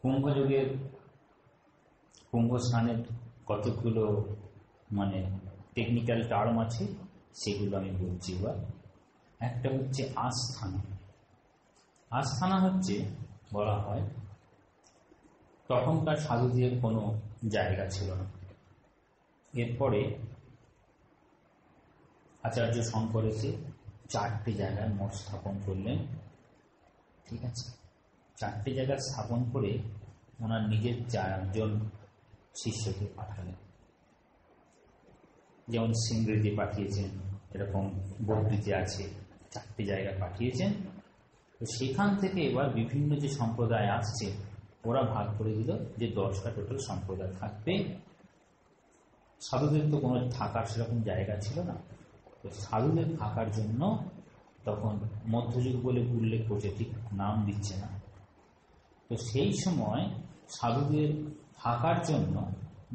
কুম্ভযোগের কুম্ভ স্নানের কতগুলো মানে টেকনিক্যাল টার্ম আছে, সেগুলো আমি বলছি এবার। একটা হচ্ছে আস্থানা। আস্থানা হচ্ছে বলা হয় তখনকার সাধুদের কোনো জায়গা ছিল না। এরপরে আচার্য শঙ্কর এসে 4টে জায়গায় মঠ স্থাপন করলেন। ঠিক আছে, 4টে জায়গা স্থাপন করে ওনার নিজের 4 জন শিষ্যকে পাঠালেন। যেমন সিংড়িতে পাঠিয়েছেন, এরকম বদ্রীতে আছে, 4টে জায়গায় পাঠিয়েছেন। তো সেখান থেকে এবার বিভিন্ন যে সম্প্রদায় আসছে ওরা ভাগ করে দিল যে 10টা টোটাল সম্প্রদায় থাকবে। সাধুদের তো কোনো থাকার সেরকম জায়গা ছিল না, তো সাধুদের থাকার জন্য তখন মধ্যযুগ বলে উল্লেখ করছে, ঠিক নাম দিচ্ছে না। তো সেই সময় সাধুদের থাকার জন্য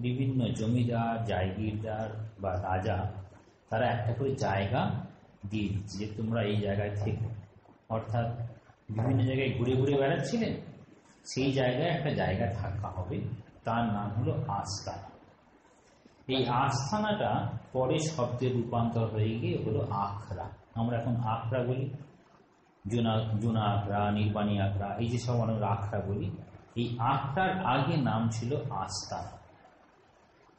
বিভিন্ন জমিদার, জায়গিরদার বা রাজা তারা একটা করে জায়গা দিয়ে দিচ্ছে যে তোমরা এই জায়গায় থেকো। অর্থাৎ বিভিন্ন জায়গায় ঘুরে ঘুরে বেড়াচ্ছিলেন, সেই জায়গায় একটা জায়গা থাকা হবে, তার নাম হলো আস্তানা। এই আস্তানাটা পরে শব্দের রূপান্তর হয়ে গিয়ে হলো আখড়া। আমরা এখন আখড়া বলি, জুনা আখড়া, নির্বাণী আখড়া, এই যে সব আমরা আখড়া বলি। এই আখড়ার আগে নাম ছিল আস্তানা।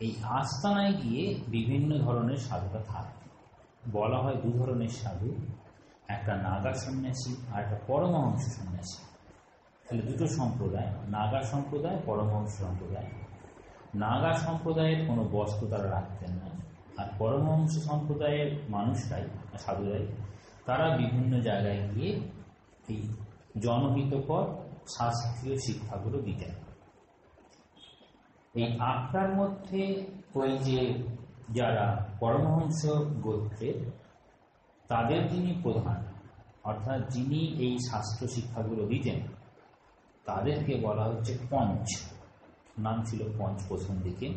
এই আস্তানায় গিয়ে বিভিন্ন ধরনের সাধুরা থাকত। বলা হয় দু ধরনের সাধু, একটা নাগা সন্ন্যাসী আর একটা পরমহংস সন্ন্যাসী। তাহলে দুটো সম্প্রদায়, নাগা সম্প্রদায়, পরমহংস সম্প্রদায়। নাগা সম্প্রদায়ের কোনো বস্ত্র তারা রাখতেন না, আর পরমহংস সম্প্রদায়ের মানুষরাই, সাধুরাই, তারা বিভিন্ন জায়গায় গিয়ে এই জনহিতকর শাস্ত্রীয় শিক্ষাগুলো দিতেন। এই আখড়ার মধ্যে ওই যে যারা পরমহংস গোত্রের, তাদের যিনি প্রধান, অর্থাৎ যিনি এই শাস্ত্র শিক্ষাগুলো দিতেন, তাদেরকে বলা হচ্ছে পঞ্চ। নাম ছিল পঞ্চ প্রথম দিকে,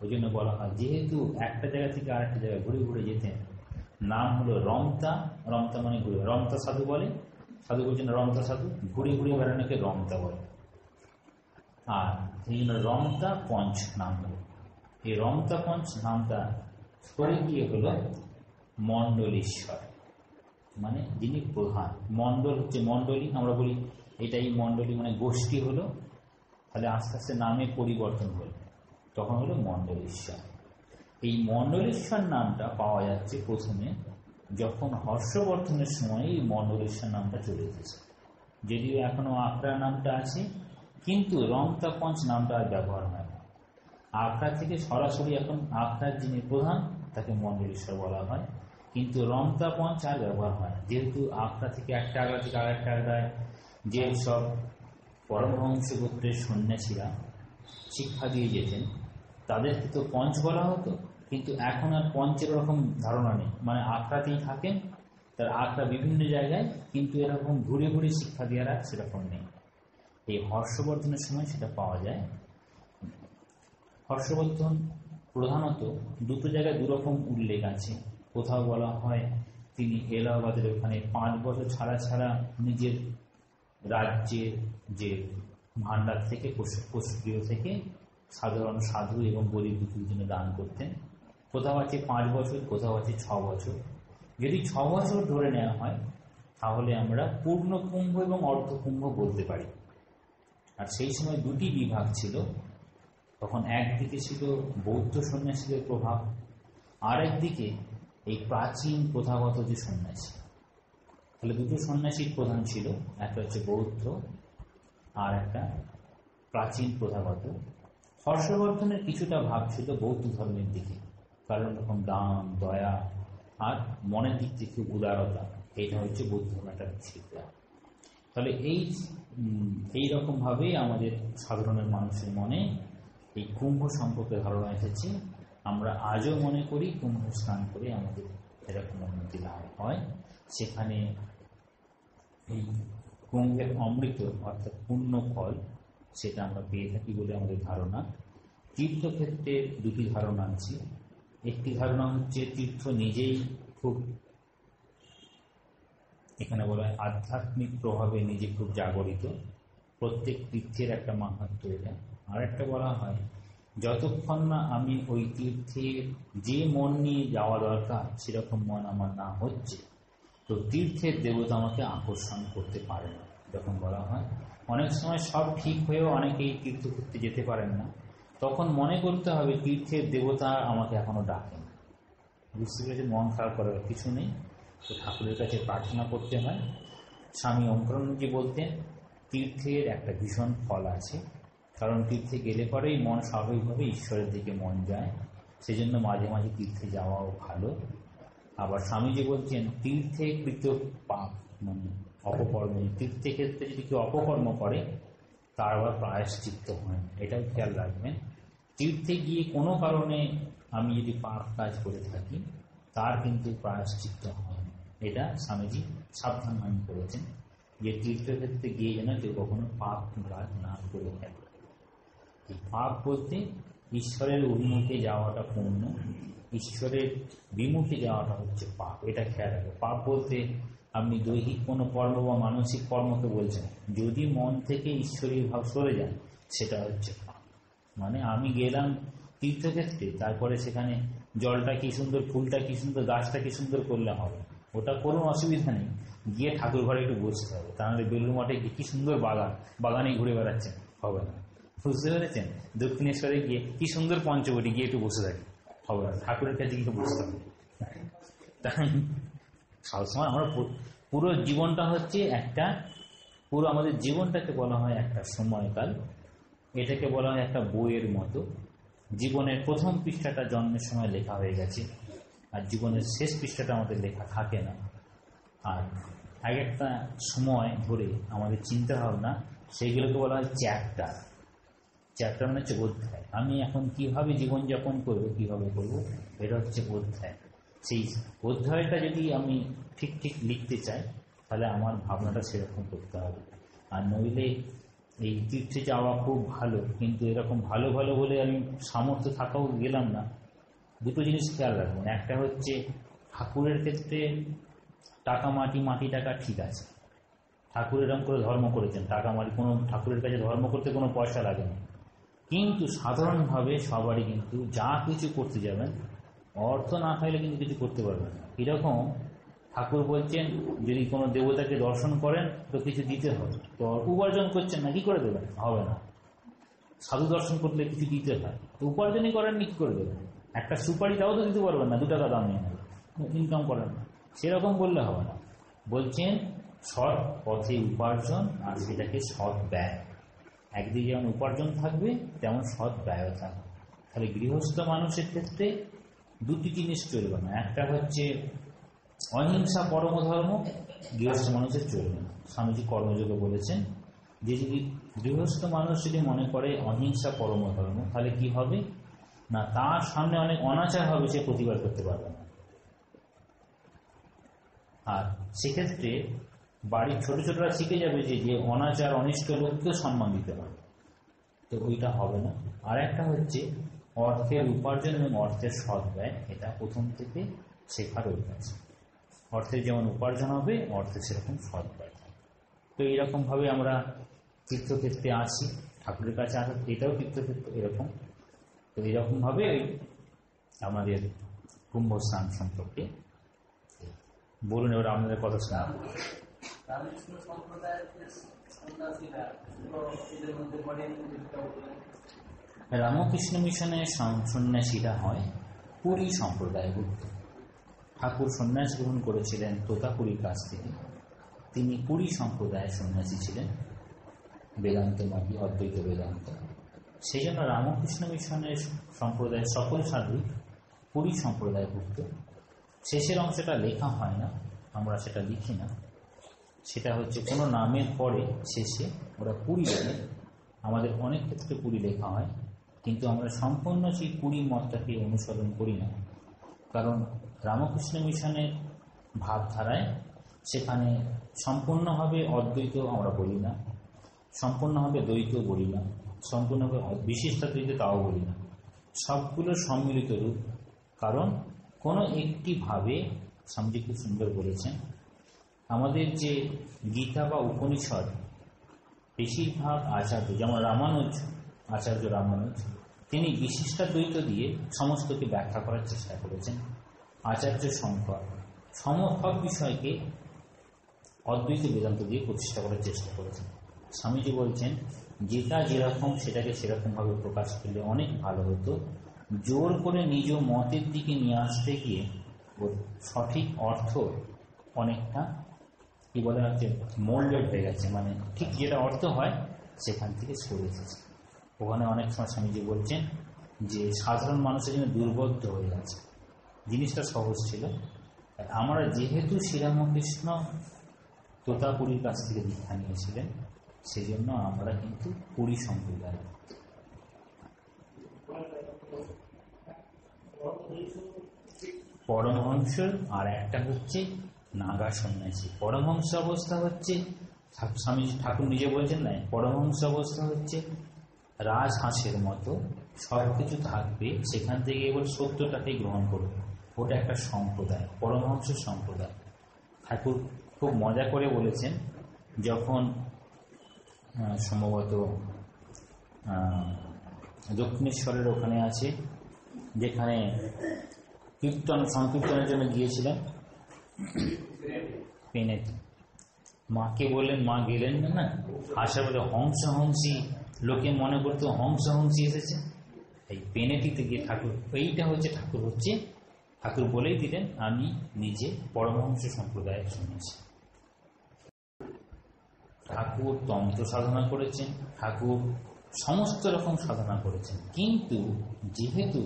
ওই জন্য বলা হয়, যেহেতু একটা জায়গা থেকে আরেকটা জায়গায় ঘুরে ঘুরে যেতেন, নাম হলো রমতা। রমতা মানে ঘুরে, রমতা সাধু বলে, সাধু বলছেন রমতা সাধু, ঘুরে ঘুরে বেড়ানোকে রমতা বলে। আর এই জন্য রমতা পঞ্চ নাম হলো। এই রমতা পঞ্চ নামটা পরে গিয়ে হলো মণ্ডলীশ্বর, মানে যিনি প্রধান। মণ্ডল হচ্ছে মণ্ডলী, আমরা বলি এটাই মণ্ডলী, মানে গোষ্ঠী হলো। তাহলে আস্তে আস্তে নামের পরিবর্তন হলো, তখন হলো মণ্ডলীশ্বর। এই মণ্ডলেশ্বর নামটা পাওয়া যাচ্ছে প্রথমে যখন হর্ষবর্ধনের সময় এই মণ্ডলেশ্বর নামটা চলে এসেছে। যদিও এখনো আখড়া নামটা আছে, কিন্তু রমতা পঞ্চ নামটা আর ব্যবহার হয় না। আখড়া থেকে সরাসরি এখন আখড়ার যিনি প্রধান তাকে মণ্ডলেশ্বর বলা হয়, কিন্তু রমতা পঞ্চ আর ব্যবহার হয় না। যেহেতু আখড়া থেকে একটা আখড়া থেকে আরেকটা আখড়ায় যে সব পরমহংস গোত্রের সন্ন্যাসীরা শিক্ষা দিয়ে যেতেন, তাদেরকে তো পঞ্চ বলা হতো, কিন্তু এখন আর পঞ্চের রকম ধারণা নেই। মানে আখড়াতেই থাকেন, তার আখড়া বিভিন্ন জায়গায়, কিন্তু এরকম ঘুরে ঘুরে শিক্ষা দেওয়ার আর সেরকম নেই। এই হর্ষবর্ধনের সময় সেটা পাওয়া যায়। হর্ষবর্ধন প্রধানত দুটো জায়গায় দুরকম উল্লেখ আছে। কোথাও বলা হয় তিনি এলাহাবাদের ওখানে 5 বছর ছাড়া ছাড়া নিজের রাজ্যের যে ভান্ডার থেকে, কোষগৃহ থেকে সাধারণ সাধু এবং গরিব দুঃখীর জন্য দান করতেন। কোথাও আছে 5 বছর, কোথাও আছে 6 বছর। যদি 6 বছর ধরে নেওয়া হয় তাহলে আমরা পূর্ণ কুম্ভ এবং অর্ধ কুম্ভ বলতে পারি। আর সেই সময় দুটি বিভাগ ছিল। তখন একদিকে ছিল বৌদ্ধ সন্ন্যাসীদের প্রভাব, আর একদিকে এই প্রাচীন প্রথাগত যে সন্ন্যাসী। তাহলে দুটো সন্ন্যাসীর প্রধান ছিল, একটা হচ্ছে বৌদ্ধ আর একটা প্রাচীন প্রথাগত। হর্ষবর্ধনের কিছুটা ভাব ছিল বৌদ্ধ ধর্মের দিকে, কারণ তখন দান, দয়া আর মনের দিক থেকে উদারতা, এইটা হচ্ছে বৌদ্ধ ধর্মের একটা শিক্ষা। তাহলে এই রকমভাবেই আমাদের সাধারণের মানুষের মনে এই কুম্ভ সম্পর্কে ধারণা এসেছে। আমরা আজও মনে করি কুম্ভ স্নান করে আমাদের এরকম উন্নতি লাভ হয়। সেখানে এই কুম্ভের অমৃত অর্থাৎ পুণ্য ফল সেটা আমরা পেয়ে থাকি বলে আমাদের ধারণা। তীর্থক্ষেত্রে দুটি ধারণা আছে। একটি ধারণা হচ্ছে তীর্থ নিজেই খুব, এখানে বলা হয় আধ্যাত্মিক প্রভাবে নিজে খুব জাগরিত, প্রত্যেক তীর্থের একটা মাহাত্ম্য এটা। আর একটা বলা হয় যতক্ষণ না আমি ওই তীর্থের যে মন নিয়ে যাওয়া দরকার সেরকম মন আমার না হচ্ছে, তো তীর্থের দেবতা আমাকে আকর্ষণ করতে পারে না। যখন বলা হয় অনেক সময় সব ঠিক হয়েও অনেকেই তীর্থক্ষেত্রে যেতে পারেন না, তখন মনে করতে হবে তীর্থের দেবতা আমাকে এখনো ডাকেন। বুঝতে পেরেছি, মন খারাপ করার কিছু নেই, তো ঠাকুরের কাছে প্রার্থনা করতে হয়। স্বামী ওঙ্কারানন্দজি বলতেন তীর্থের একটা ভীষণ ফল আছে, কারণ তীর্থে গেলে পরেই মন স্বাভাবিকভাবে ঈশ্বরের দিকে মন যায়, সেজন্য মাঝে মাঝে তীর্থে যাওয়াও ভালো। আবার স্বামীজি বলছেন তীর্থে কৃত পাপ মানে অপকর্ম, তীর্থে ক্ষেত্রে যদি কেউ অপকর্ম করে তার আবার প্রায়শ্চিত্ত হয়, এটাও খেয়াল রাখবেন। তীর্থে গিয়ে কোনো কারণে আমি যদি পাপ কাজ করে থাকি তার কিন্তু প্রায়শ্চিত্ত হয় না। এটা স্বামীজি সাবধান মানি করেছেন যে তীর্থক্ষেত্রে গিয়ে যেন কেউ কখনো পাপ কাজ না করে থাকে। এই পাপ বলতে ঈশ্বরের অভিমুখে যাওয়াটা পুণ্য, ঈশ্বরের বিমুখে যাওয়াটা হচ্ছে পাপ। এটা খেয়াল রাখবে। পাপ বলতে আপনি দৈহিক কোনো কর্ম বা মানসিক কর্মকে বলছেন, যদি মন থেকে ঈশ্বরীয় ভাব সরে যায় সেটা হচ্ছে পাপ। মানে আমি গেলাম তীর্থক্ষেত্রে, তারপরে সেখানে জলটা কি সুন্দর, ফুলটা কি সুন্দর, গাছটা কি সুন্দর করলে হবে, ওটা কোনো অসুবিধা নেই, গিয়ে ঠাকুর ঘরে একটু বসতে হবে। তাহলে বেলুর মঠে গিয়ে কি সুন্দর বাগান, বাগানে ঘুরে বেড়াচ্ছেন, হবে না। বুঝতে পেরেছেন? দক্ষিণেশ্বরে গিয়ে কি সুন্দর পঞ্চবটি, গিয়ে একটু বসে থাকি, হবে না। ঠাকুরের কাছে গিয়ে বসতে হবে। তাই সবসময় আমরা পুরো জীবনটা হচ্ছে একটা, পুরো আমাদের জীবনটাকে বলা হয় একটা সময়কাল। এটাকে বলা হয় একটা বইয়ের মতো। জীবনের প্রথম পৃষ্ঠাটা জন্মের সময় লেখা হয়ে গেছে, আর জীবনের শেষ পৃষ্ঠাটা আমাদের লেখা থাকে না। আর এক একটা সময় ধরে আমাদের চিন্তা ভাবনা, সেইগুলোকে বলা হয় চ্যাপ্টার। চ্যাপ্টার মানে হচ্ছে অধ্যায়। আমি এখন কিভাবে জীবনযাপন করবো, কিভাবে করবো, এটা হচ্ছে অধ্যায়। সেই অধ্যায়টা যদি আমি ঠিক ঠিক লিখতে চাই তাহলে আমার ভাবনাটা সেরকম করতে হবে। আর নইলে এই তীর্থে যাওয়া খুব ভালো, কিন্তু এরকম ভালো ভালো বলে আমি সামর্থ্য থাকাও গেলাম না। দুটো জিনিস খেয়াল রাখবেন। একটা হচ্ছে ঠাকুরের ক্ষেত্রে টাকা মাটি, মাটি টাকা ঠিক আছে, ঠাকুর এরকম করে ধর্ম করেছেন, টাকা মাটি, কোনো ঠাকুরের কাছে ধর্ম করতে কোনো পয়সা লাগে না। কিন্তু সাধারণভাবে সবারই কিন্তু যা কিছু করতে যাবেন অর্থ না থাকলে কিন্তু কিছু করতে পারবেন না। এরকম ঠাকুর বলছেন যদি কোনো দেবতাকে দর্শন করেন তো কিছু দিতে হবে, তো উপার্জন করছেন না, কি করে দেবেন? হবে না। সাধু দর্শন করলে কিছু দিতে হয়, তো উপার্জনই করেননি, কি করে দেবেন? একটা সুপারি তাও তো দিতে পারবেন না, 2 টাকা দাম নিয়ে নেবে, ইনকাম করেন না, সেরকম বললে হবে না। বলছেন সৎ পথে উপার্জন, আর সেটাকে সৎ ব্যয়। একদিকে যেমন উপার্জন থাকবে তেমন সৎ ব্যয় থাকবে। তাহলে গৃহস্থ মানুষের ক্ষেত্রে দুটি জিনিস চলবে না। একটা হচ্ছে অহিংসা পরম ধর্ম, গৃহস্থ মানুষের চলবে না। স্বামীজি কর্মযোগে বলেছেন যে যদি গৃহস্থ মানুষ যদি মনে করে অহিংসা পরম ধর্ম, তাহলে কি হবে না, তার সামনে অনেক অনাচার হবে, সে প্রতিবাদ করতে পারবে না। আর সেক্ষেত্রে বাড়ির ছোট ছোটরা শিখে যাবে যে অনাচার অনিষ্ট লোককেও সম্মান দিতে হবে, তো ওইটা হবে না। আর একটা হচ্ছে অর্থের উপার্জন এবং অর্থের সৎ ব্যয়, এটা প্রথম থেকে শেখার অভ্যাস। অর্থের যেমন উপার্জন হবে, অর্থের সেরকম সৎ ব্যয়। তো এইরকমভাবে আমরা তীর্থক্ষেত্রে আসি, ঠাকুরের কাছে আসা, এটাও তীর্থক্ষেত্র এরকম। তো এইরকমভাবে আমাদের কুম্ভ স্নান সম্পর্কে বলুন। এবার আপনাদের কথা শোনা। রামকৃষ্ণ মিশনের সন্ন্যাসীরা হয় পুরী সম্প্রদায়ভুক্ত। ঠাকুর সন্ন্যাস গ্রহণ করেছিলেন তোতাপুরীর কাছ থেকে। তিনি পুরী সম্প্রদায়ের সন্ন্যাসী ছিলেন, বেদান্ত মাটি, অদ্বৈত বেদান্ত। সেই জন্য রামকৃষ্ণ মিশনের সম্প্রদায়ের সকল সাধু পুরী সম্প্রদায়ভুক্ত। শেষের অংশটা লেখা হয় না, আমরা সেটা লিখি না। সেটা হচ্ছে কোনো নামের পরে শেষে ওরা পুরী বলে। আমাদের অনেক ক্ষেত্রে পুরী লেখা হয়, কিন্তু আমরা সম্পূর্ণ সেই পুরী মতটাকে অনুসরণ করি না। কারণ রামকৃষ্ণ মিশনের ভাবধারায় সেখানে সম্পূর্ণভাবে অদ্বৈত আমরা বলি না, সম্পূর্ণভাবে দ্বৈত বলি না, সম্পূর্ণভাবে বিশিষ্টাদ্বৈত তাও বলি না, সবগুলো সম্মিলিত রূপ। কারণ কোনো একটি ভাবে, স্বামীজি খুব সুন্দর বলেছেন, আমাদের যে গীতা বা উপনিষদ বেশিরভাগ আচার্য, যেমন রামানুজ, আচার্য রামানুজ, তিনি বিশিষ্টাদ্বৈত দিয়ে সমস্তকে ব্যাখ্যা করার চেষ্টা করেছেন। আচার্য শঙ্কর সব বিষয়কে অদ্বৈত বেদান্ত দিয়ে প্রতিষ্ঠা করার চেষ্টা করেছেন। স্বামীজি বলছেন যেটা যেরকম সেটাকে সেরকমভাবে প্রকাশ করলে অনেক ভালো হতো। জোর করে নিজ মতের দিকে নিয়ে আসতে গিয়ে ওর সঠিক অর্থ অনেকটা কি বলে হচ্ছে মোল্ডেড হয়ে গেছে, মানে ঠিক যেটা অর্থ হয় সেখান থেকে সরে এসেছে। ওখানে অনেক সময় স্বামীজি বলছেন যে সাধারণ মানুষের জন্য দুর্বোধ্য হয়ে গেছে। জিনিসটা সহজ ছিল। আমরা যেহেতু শ্রীরামকৃষ্ণ তোতাপুরীর কাছ থেকে দীক্ষা নিয়েছিলেন, সেই জন্য আমরা কিন্তু পুরী সম্প্রদায়। পরমহংস, আর একটা হচ্ছে নাগা সন্ন্যাসী। পরমহংস অবস্থা হচ্ছে, স্বামী ঠাকুর নিজে বলছেন না, পরমহংস অবস্থা হচ্ছে রাজহাঁসের মতো সবকিছু থাকবে, সেখান থেকে এবার সত্যটাকে গ্রহণ করবে। ওটা একটা সম্প্রদায়, পরমহংস সম্প্রদায়। ঠাকুর খুব মজা করে বলেছেন, যখন সম্ভবত দক্ষিণেশ্বরের ওখানে আছে, যেখানে সংকীর্তনের জন্য গিয়েছিলেন পেনেতে, মাকে বললেন, মা গেলেন না, আসার বলে হংস হংসী, লোকে মনে করতো হংস হংসী এসেছে। এই পেনেটিতে গিয়ে ঠাকুর, এইটা হচ্ছে ঠাকুর বলেই দিলেন, আমি নিজে পরমহংস সম্প্রদায়ের শুনেছি। ঠাকুর তন্ত্র সাধনা করেছেন, ঠাকুর সমস্ত রকম সাধনা করেছেন, কিন্তু যেহেতু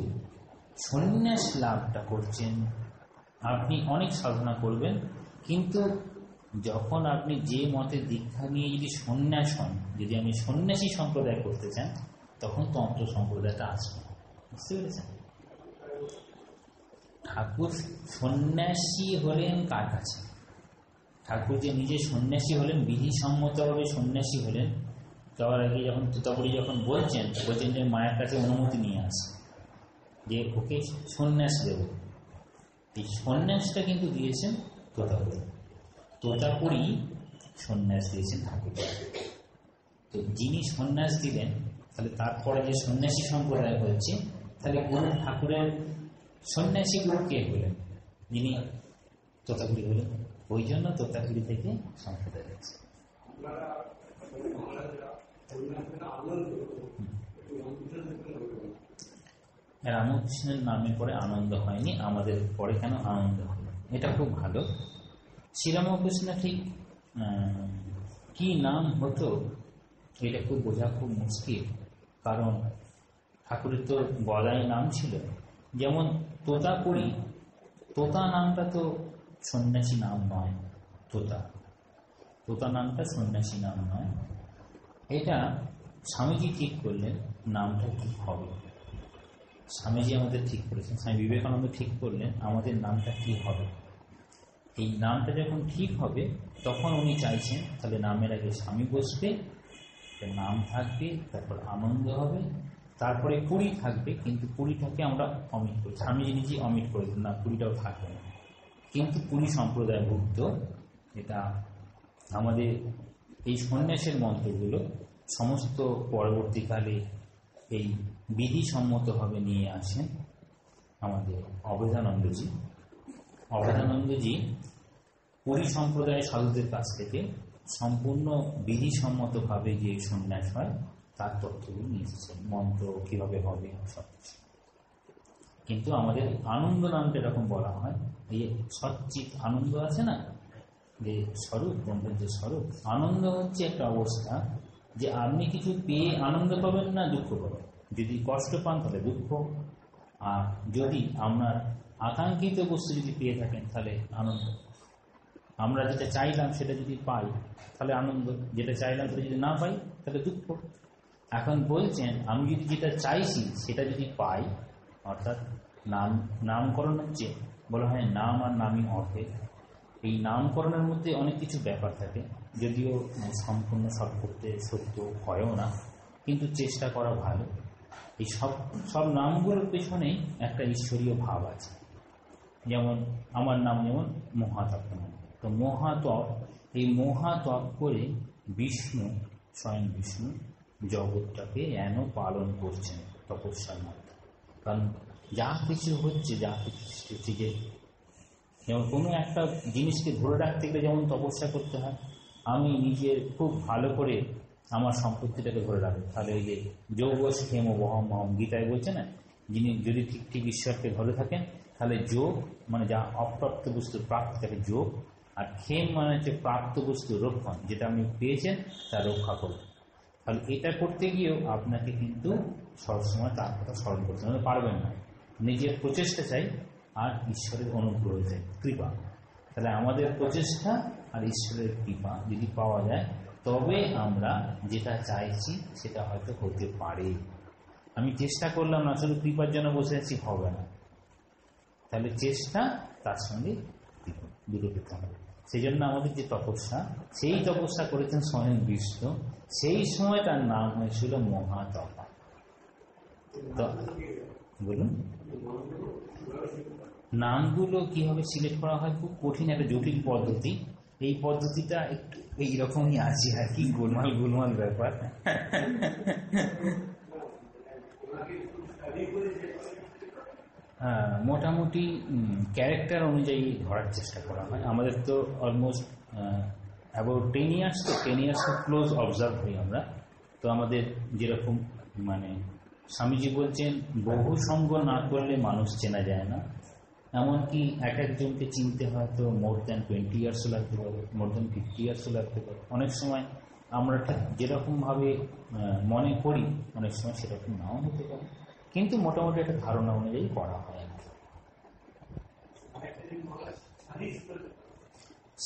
সন্ন্যাস লাভটা করছেন, আপনি অনেক সাধনা করবেন, কিন্তু যখন আপনি যে মতে দীক্ষা নিয়ে যদি সন্ন্যাস হন, যদি আমি সন্ন্যাসী সম্প্রদায় করতে চান, তখন তন্ত্র সম্প্রদায়টা আসবে। বুঝতে পেরেছেন? ঠাকুর সন্ন্যাসী হলেন কার কাছে? ঠাকুর যে নিজে সন্ন্যাসী হলেন, বিধিসম্মতভাবে সন্ন্যাসী হলেন, যাওয়ার আগে যখন তোতাপুরি যখন বলছেন যে মায়ের কাছে অনুমতি নিয়ে আসে যে ওকে সন্ন্যাস দেব, এই সন্ন্যাসটা কিন্তু দিয়েছেন তোতাপুরি। তোতাপুরি সন্ন্যাস দিয়েছেন ঠাকুর। তো যিনি সন্ন্যাস দিলেন, তাহলে তারপরে যে সন্ন্যাসী সম্প্রদায় হচ্ছে, তাহলে গুরু ঠাকুরের সন্ন্যাসী গুরু কে হলেন? যিনি তোতাপুরি হলেন। ওই জন্য তোতাপুরি থেকে সম্প্রদায় হচ্ছে। রামকৃষ্ণের নামে পরে আনন্দ হয়নি, আমাদের পরে কেন আনন্দ হলো, এটা খুব ভালো। শ্রীরামকৃষ্ণ ঠিক কি নাম হতো এটা খুব বোঝা খুব মুশকিল, কারণ ঠাকুরের তো গদাই নাম ছিল। যেমন তোতাপুরি, তোতা নামটা তো সন্ন্যাসী নাম নয়, তোতা নামটা সন্ন্যাসী নাম নয়। এটা স্বামীজি ঠিক করলেন নামটা কি হবে। স্বামীজি আমাদের ঠিক করেছেন, স্বামী বিবেকানন্দ ঠিক করলেন আমাদের নামটা কি হবে। এই নামটা যখন ঠিক হবে, তখন উনি চাইছেন তাহলে নামের আগে স্বামী বসবে, নাম থাকবে, তারপর আনন্দ হবে, তারপরে পুরী থাকবে, কিন্তু পুরীটাকে আমরা অমিট করি। স্বামীজি নিজে অমিট করে দিন, না পুরীটাও থাকবে না, কিন্তু পুরী সম্প্রদায়ভুক্ত। এটা আমাদের এই সন্ন্যাসের মন্ত্রগুলো সমস্ত পরবর্তীকালে এই বিধিসম্মতভাবে নিয়ে আসেন আমাদের অভেদানন্দজি। অভেদানন্দজি পুরী সম্প্রদায়ের সাধুদের কাছ থেকে সম্পূর্ণ বিধিসম্মতভাবে যে সন্ন্যাস হয় তার তথ্যগুলো নিয়ে এসেছেন, মন্ত্র কীভাবে হবে সব কিছু। কিন্তু আমাদের আনন্দ নামটা এরকম বলা হয়, এই সচ্চিত আনন্দ আছে না, যে স্বরূপ, ব্রহ্মের যে স্বরূপ। আনন্দ হচ্ছে একটা অবস্থা যে আপনি কিছু পেয়ে আনন্দ পাবেন না দুঃখ পাবেন। যদি কষ্ট পান তাহলে দুঃখ, আর যদি আপনার আকাঙ্ক্ষিত বস্তু যদি পেয়ে থাকেন তাহলে আনন্দ। আমরা যেটা চাইলাম সেটা যদি পাই তাহলে আনন্দ, যেটা চাইলাম সেটা যদি না পাই তাহলে দুঃখ। এখন বলছেন আমি যদি যেটা চাইছি সেটা যদি পাই, অর্থাৎ নামকরণ হচ্ছে, বলা হয় নাম আর নামই অর্থে। এই নামকরণের মধ্যে অনেক কিছু ব্যাপার থাকে, যদিও সম্পূর্ণ সব করতে সত্য হয়ও না, কিন্তু চেষ্টা করা ভালো। এই সব নামগুলোর পেছনে একটা ঈশ্বরীয় ভাব আছে। যেমন আমার নাম যেমন মহাতপ, তো মহাতপ, এই মহাতপ করে বিষ্ণু, স্বয়ং বিষ্ণু জগৎটাকে যেন পালন করছেন তপস্যার মাধ্যমে। কারণ যা কিছু হচ্ছে, যা কিছু সৃষ্টি, যে যেমন কোনো একটা জিনিসকে ধরে রাখতে গেলে যেমন তপস্যা করতে হয়, আমি নিজের খুব ভালো করে আমার সম্পত্তিটাকে ধরে রাখবো, তাহলে ওই যে যোগ ক্ষেম বহম মহম গীতায় বলছে না, যিনি যদি ঠিক ঠিক ঈশ্বরকে ধরে থাকেন তাহলে যোগ মানে যা অপ্রাপ্ত বস্তুর প্রাপ্তি তাকে যোগ, আর ক্ষেম মানে হচ্ছে প্রাপ্ত বস্তুর রক্ষণ, যেটা আপনি পেয়েছেন তা রক্ষা করবেন। তাহলে এটা করতে গিয়েও আপনাকে কিন্তু সবসময় তার কথা স্মরণ করতে পারবেন না, নিজের প্রচেষ্টা চাই আর ঈশ্বরের অনুগ্রহ চাই, কৃপা। তাহলে আমাদের প্রচেষ্টা আর ঈশ্বরের কৃপা যদি পাওয়া যায়, তবে আমরা যেটা চাইছি সেটা হয়তো হতে পারে। আমি চেষ্টা করলাম না, শুধু কৃপার জন্য বসে আছি, হবে না। তাহলে চেষ্টা তার সঙ্গে দুটো পেতে হবে। সেই জন্য আমাদের যে তপস্যা, সেই তপস্যা করেছেন স্বয়ং বিষ্ণু। সেই সময় তার নাম হয়েছিল মহাতপা। তো বলুন, নামগুলো কিভাবে সিলেক্ট করা হয়, খুব কঠিন একটা জটিল পদ্ধতি। এই পদ্ধতিটা একটু এইরকমই আছে আর কি, গোলমাল ব্যাপার। মোটামুটি ক্যারেক্টার অনুযায়ী ধরার চেষ্টা করা হয়। আমাদের তো অলমোস্ট অ্যাবাউট 10 years, তো 10 years ক্লোজ অবজার্ভ হই আমরা। তো আমাদের যেরকম মানে স্বামীজি বলছেন, বহু সঙ্গ না করলে মানুষ চেনা যায় না। এমনকি এক একজনকে চিনতে হয়তো মোর দ্যান 20 years লাগতে পারে, মোর দ্যান 50 years লাগতে পারে। অনেক সময় আমরা ঠিক যেরকমভাবে মনে করি, অনেক সময় সেরকম নাও হতে পারে, কিন্তু মোটামুটি একটা ধারণা অনুযায়ী করা হয়।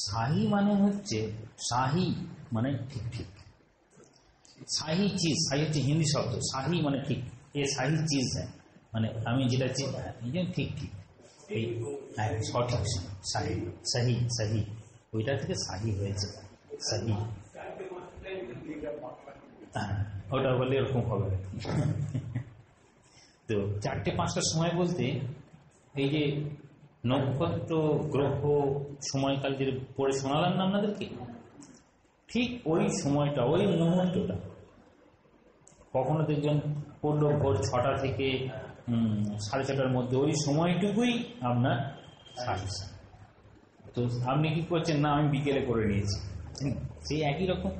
শাহী মানে হচ্ছে, শাহী মানে ঠিক ঠিক, শাহী চিজ, শাহী হচ্ছে হিন্দি শব্দ, শাহী মানে ঠিক, এ শাহী চিজ হ্যাঁ, মানে আমি যেটা চিজ ঠিক ঠিক, এই সঠিক শাহী, শাহী শাহী ওইটা থেকে শাহী হয়েছে, শাহী। হ্যাঁ, ওটা বললে এরকম হবে। তো 4-5টার সময় বলতে এই যে নক্ষত্র গ্রহ সময়কাল যে পড়ে শোনালাম না আপনাদেরকে, ঠিক ওই সময়টা, ওই মুহূর্তটা কখনো দেখবেন পড়লো ভোর 6টা থেকে 6:30টার মধ্যে, ওই সময়টুকুই আপনার সাজেশন। তো আপনি কি করছেন, না আমি বিকেলে করে নিয়েছি, সেই একই রকম।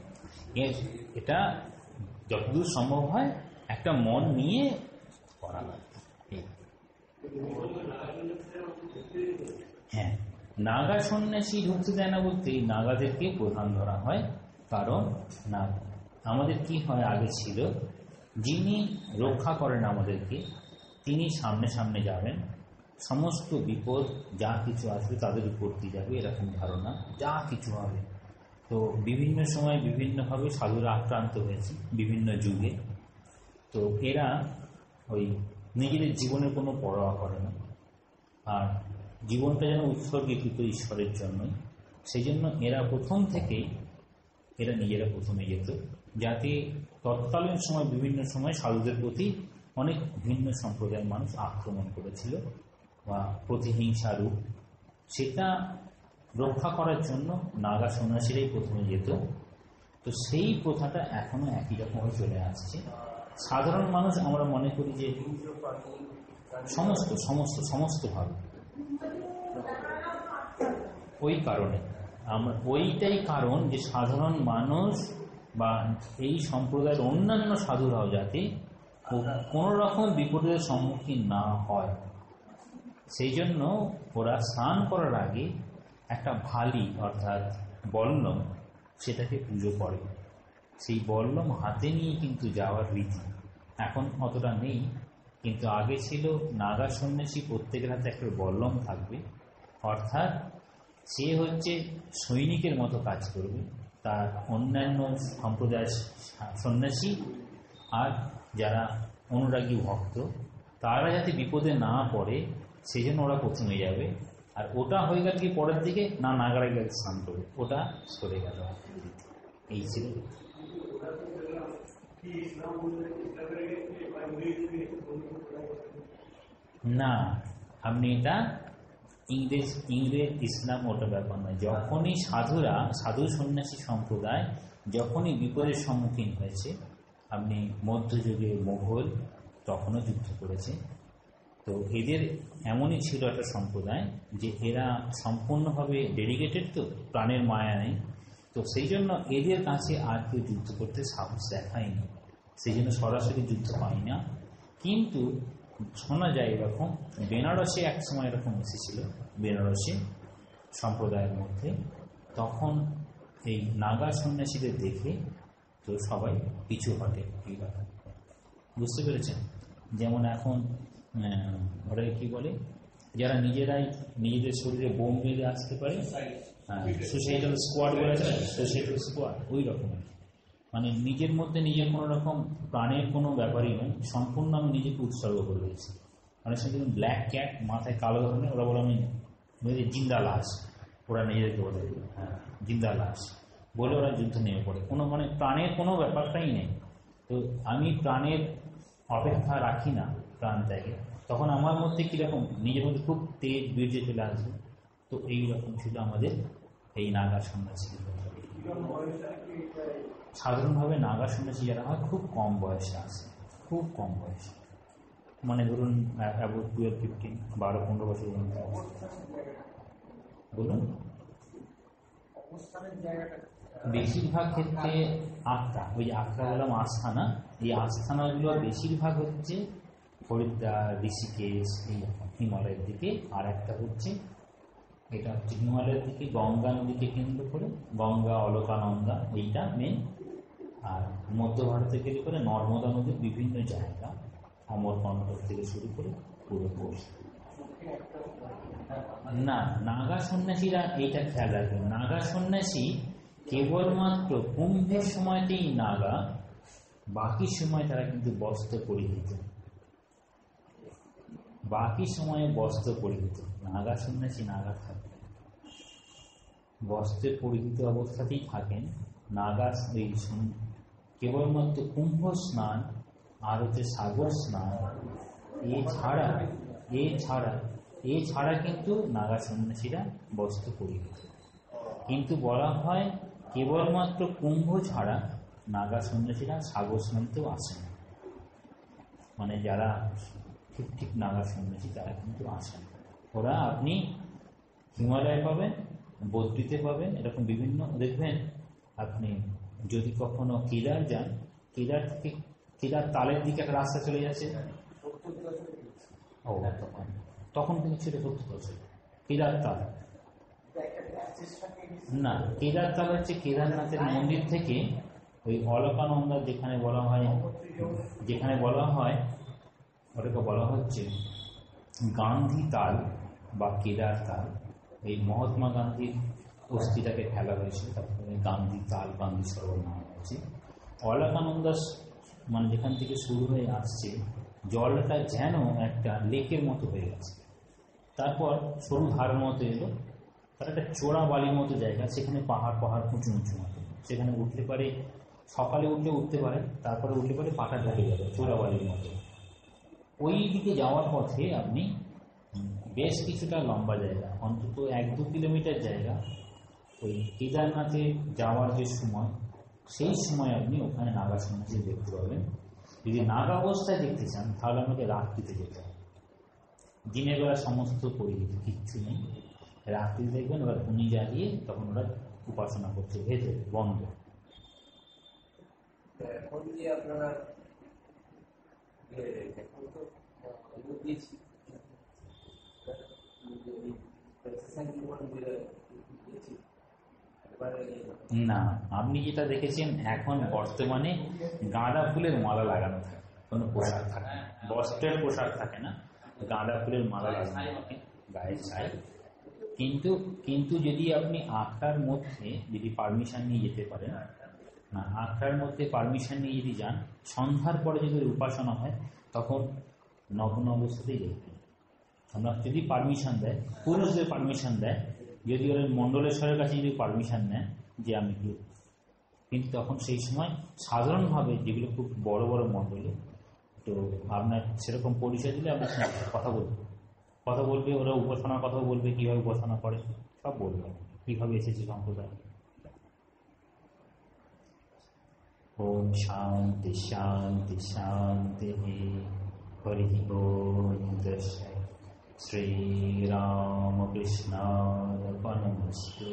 এটা যতদূর সম্ভব হয় একটা মন নিয়ে করা হয়। হ্যাঁ, নাগা সন্ন্যাসী ঢুকতে দেয় না বলতে নাগাদেরকে প্রধান ধরা হয়। কারণ না, আমাদের কি হয়, আগে ছিল যিনি রক্ষা করেন আমাদেরকে, তিনি সামনে সামনে যাবেন, সমস্ত বিপদ যা কিছু আসবে তাদের উপর দিয়ে যাবে, এরকম ধারণা যা কিছু হবে। তো বিভিন্ন সময় বিভিন্নভাবে সাধুরা আক্রান্ত হয়েছে বিভিন্ন যুগে। তো এরা ওই নিজেদের জীবনের কোনো পরোয়া করে না, আর জীবনটা যেন উৎসর্গীকৃত ঈশ্বরের জন্যই। সেই জন্য এরা প্রথম থেকেই এরা নিজেরা প্রথমে যেত, যাতে তৎকালীন সময় বিভিন্ন সময় সাধুদের প্রতি অনেক ভিন্ন সম্প্রদায়ের মানুষ আক্রমণ করেছিল বা প্রতিহিংসা রূপ, সেটা রক্ষা করার জন্য নাগা সন্ন্যাসীরাই প্রথমে যেত। তো সেই প্রথাটা এখনো একই রকমভাবে চলে আসছে। সাধারণ মানুষ আমরা মনে করি যে সমস্ত সমস্ত সমস্তভাবে, ওই কারণে আমরা, ওইটাই কারণ যে সাধারণ মানুষ বা এই সম্প্রদায়ের অন্যান্য সাধুরাও যাতে কোনো রকম বিপদের সম্মুখীন না হয়, সেই জন্য ওরা স্নান করার আগে একটা ভালি অর্থাৎ বল্লম, সেটাকে পুজো করে। সেই বল্লম হাতে নিয়ে কিন্তু যাওয়ার রীতি এখন অতটা নেই, কিন্তু আগে ছিল নাগা সন্ন্যাসী প্রত্যেকের হাতে একটা বল্লম থাকবে, অর্থাৎ সে হচ্ছে সৈনিকের মতো কাজ করবে। তার অন্যান্য সম্প্রদায়ের সন্ন্যাসী আর যারা অনুরাগী ভক্ত, তারা যাতে বিপদে না পড়ে সেই জন্য ওরা প্রথমে যাবে। আর ওটা হয়ে গেল কি পরের দিকে, না নাগারে গেলে স্নান করবে, ওটা সরে গেল। এই ছিল না, আপনি এটা ইংরেজ ইসলাম ওটা ব্যাপার নয়। যখনই সাধুরা, সাধু সন্ন্যাসী সম্প্রদায় যখনই বিপদের সম্মুখীন হয়েছে, আপনি মধ্যযুগে মোগল তখনও যুদ্ধ করেছে। তো এদের এমনই ছিল একটা সম্প্রদায় যে এরা সম্পূর্ণভাবে ডেডিকেটেড, তো প্রাণের মায়া নেই। তো সেই জন্য এদের কাছে আর কেউ যুদ্ধ করতে সাহস দেখায়নি, সেই জন্য সরাসরি যুদ্ধ পাই না। কিন্তু শোনা যায় এরকম, বেনারসে এক সময় এরকম এসেছিল, বেনারসে সম্প্রদায়ের মধ্যে, তখন এই নাগা সন্ন্যাসীদের দেখে তো সবাই পিছু হটে। এই ব্যাপার বুঝতে পেরেছেন? যেমন এখন ওরা কি বলে, যারা নিজেরাই নিজেদের শরীরে বোম বেঁধে আসতে পারে, সুসাইডাল স্কোয়াড বলা যায়, সুসাইডাল স্কোয়াড ওই রকমের। মানে নিজের মধ্যে নিজের কোনো রকম প্রাণের কোনো ব্যাপারই নয়, সম্পূর্ণ আমি নিজেকে উৎসর্গ করে দিয়েছি। অনেক সময় দেখুন ব্ল্যাক ক্যাট, মাথায় কালো ধরনের, ওরা বলে আমি জিন্দা লাশ, ওরা নিজেদেরকে বলে হ্যাঁ জিন্দা লাশ বলে ওরা যুদ্ধ নেমে পড়ে, কোনো মানে প্রাণের কোনো ব্যাপারটাই নেই। তো আমি প্রাণের অপেক্ষা রাখি না প্রাণ ত্যাগে, তখন আমার মধ্যে কীরকম নিজের মধ্যে খুব তেজ বীর্যে চলে আসবে। তো এইরকম ছিল আমাদের এই নাগা সন্ন্যাসী। সাধারণভাবে নাগা সন্ন্যাসী যারা হয় খুব কম বয়সে আসে, খুব কম বয়সে, মানে ধরুন অ্যাবাউট 12-15, 12-15 বছর পর্যন্ত। বলুন, বেশিরভাগ ক্ষেত্রে আখড়া, ওই যে আখড়া বললাম আস্থানা, এই আস্থানাগুলো বেশিরভাগ হচ্ছে হরিদ্বার, ঋষিকেশ, এই হিমালয়ের দিকে। আর একটা হচ্ছে এটা হচ্ছে হিমালয়ের দিকে গঙ্গা নদীকে কেন্দ্র করে, গঙ্গা, অলকানন্দা, এইটা মেন। আর মধ্য ভারতে গেলে করে নর্মদা নদীর বিভিন্ন জায়গা, অমরকণ্টক থেকে শুরু করে পুরো কোর্স। না, নাগা সন্ন্যাসীরা এইটা খেয়াল রাখবেন, নাগা সন্ন্যাসী কেবলমাত্র কুম্ভের সময়তেই নাগা, বাকি সময় তারা কিন্তু বস্ত্র পরিহিত, বাকি সময়ে বস্ত্র পরিহিত। নাগা সন্ন্যাসী নাগা থাকেন, বস্ত্রে পরিহিত অবস্থাতেই থাকেন। নাগা এই কেবলমাত্র কুম্ভ স্নান আর হচ্ছে সাগর স্নান, এছাড়া কিন্তু নাগা সন্ন্যাসীরা বস্ত্র পরিহিত। কিন্তু বলা হয় কেবলমাত্র কুম্ভ ছাড়া নাগা সন্ন্যাসীরা সাগর স্নানতেও আসেন, মানে যারা ঠিক ঠিক নাগা সন্ন্যাসী তারা কিন্তু আসেন। ওরা আপনি হিমালয় পাবেন, বদ্রীতে পাবেন, এরকম বিভিন্ন দেখবেন। আপনি যদি কখনো কেদার যান, কেদার থেকে কেদার তালের দিকে একটা রাস্তা চলে যাচ্ছে, ও তখন কিন্তু ছিল 70 বছর কেদার তাল। না, কেদার তাল হচ্ছে কেদারনাথের মন্দির থেকে ওই অলকানন্দা যেখানে বলা হয় ওটাকে বলা হচ্ছে গান্ধী তাল বা কেদার তাল। এই মহাত্মা গান্ধীর অস্থিটাকে ফেলা হয়েছে, তারপরে গান্ধী তাল, গান্ধী সরোবর নাম হয়েছে। অলকানন্দা মানে যেখান থেকে শুরু হয়ে আসছে, জলটা যেন একটা লেকের মতো হয়ে গেছে, তারপর সরু ধারের মতো এলো, তার একটা চোরা বালির মতো জায়গা, সেখানে পাহাড় উঁচু উঁচু মতো, সেখানে উঠলে পারে, সকালে উঠতে পারে, তারপরে উঠলে পারে পাটা ঢুকে যাবে চোরা বালির মতো। ওই দিকে যাওয়ার পথে আপনি বেশ কিছুটা লম্বা জায়গা, অন্তত 1-2 কিলোমিটার জায়গা, ওই কেদারনাথে যাওয়ার যে সময়, সেই সময় আপনি ওখানে নাগা সন্ন্যাসী দেখতে পাবেন। যদি নাগা অবস্থায় দেখতে চান তাহলে আমাকে রাত্রিতে যেতে হবে, দিনের বেলা সমস্ত পরিহিত কিচ্ছু নেই, রাত্রি দেখবেন ওরা ধুনি জ্বালিয়ে তখন ওরা উপাসনা করছে, ভেতরে বন্ধ। আপনারা না, আপনি যেটা দেখেছেন এখন বর্তমানে গাঁদা ফুলের মালা লাগানো থাকে, কোনো পোশাক থাকে না, বস্ত্রের পোশাক থাকে না, গাঁদা ফুলের মালা লাগানো থাকে গায়ের ছায়। কিন্তু যদি আপনি আখড়ার মধ্যে যদি পারমিশন নিয়ে যেতে পারেন, না আখড়ার মধ্যে পারমিশন নিয়ে যদি যান, সন্ধ্যার পরে যদি উপাসনা হয় তখন নগ্ন অবস্থাতেই দেখবেন। আমরা যদি পারমিশন দেয়, পুরুষদের পারমিশন দেয়, যদি ওরা মণ্ডলেশ্বরের কাছে যদি পারমিশন নেয় যে আমি কি, কিন্তু তখন সেই সময় সাধারণভাবে যেগুলো খুব বড় বড় মণ্ডলে, তো আপনার সেরকম পরিচয় দিলে আপনার কথা বলবে, ওরা উপাসনার কথা বলবে, কীভাবে উপাসনা করে সব বলবে, কীভাবে এসেছে সম্প্রদায়। ওম শান্তি শান্তি শান্তি। হরি ওম শ্রীরামকৃষ্ণার্পণমস্তু।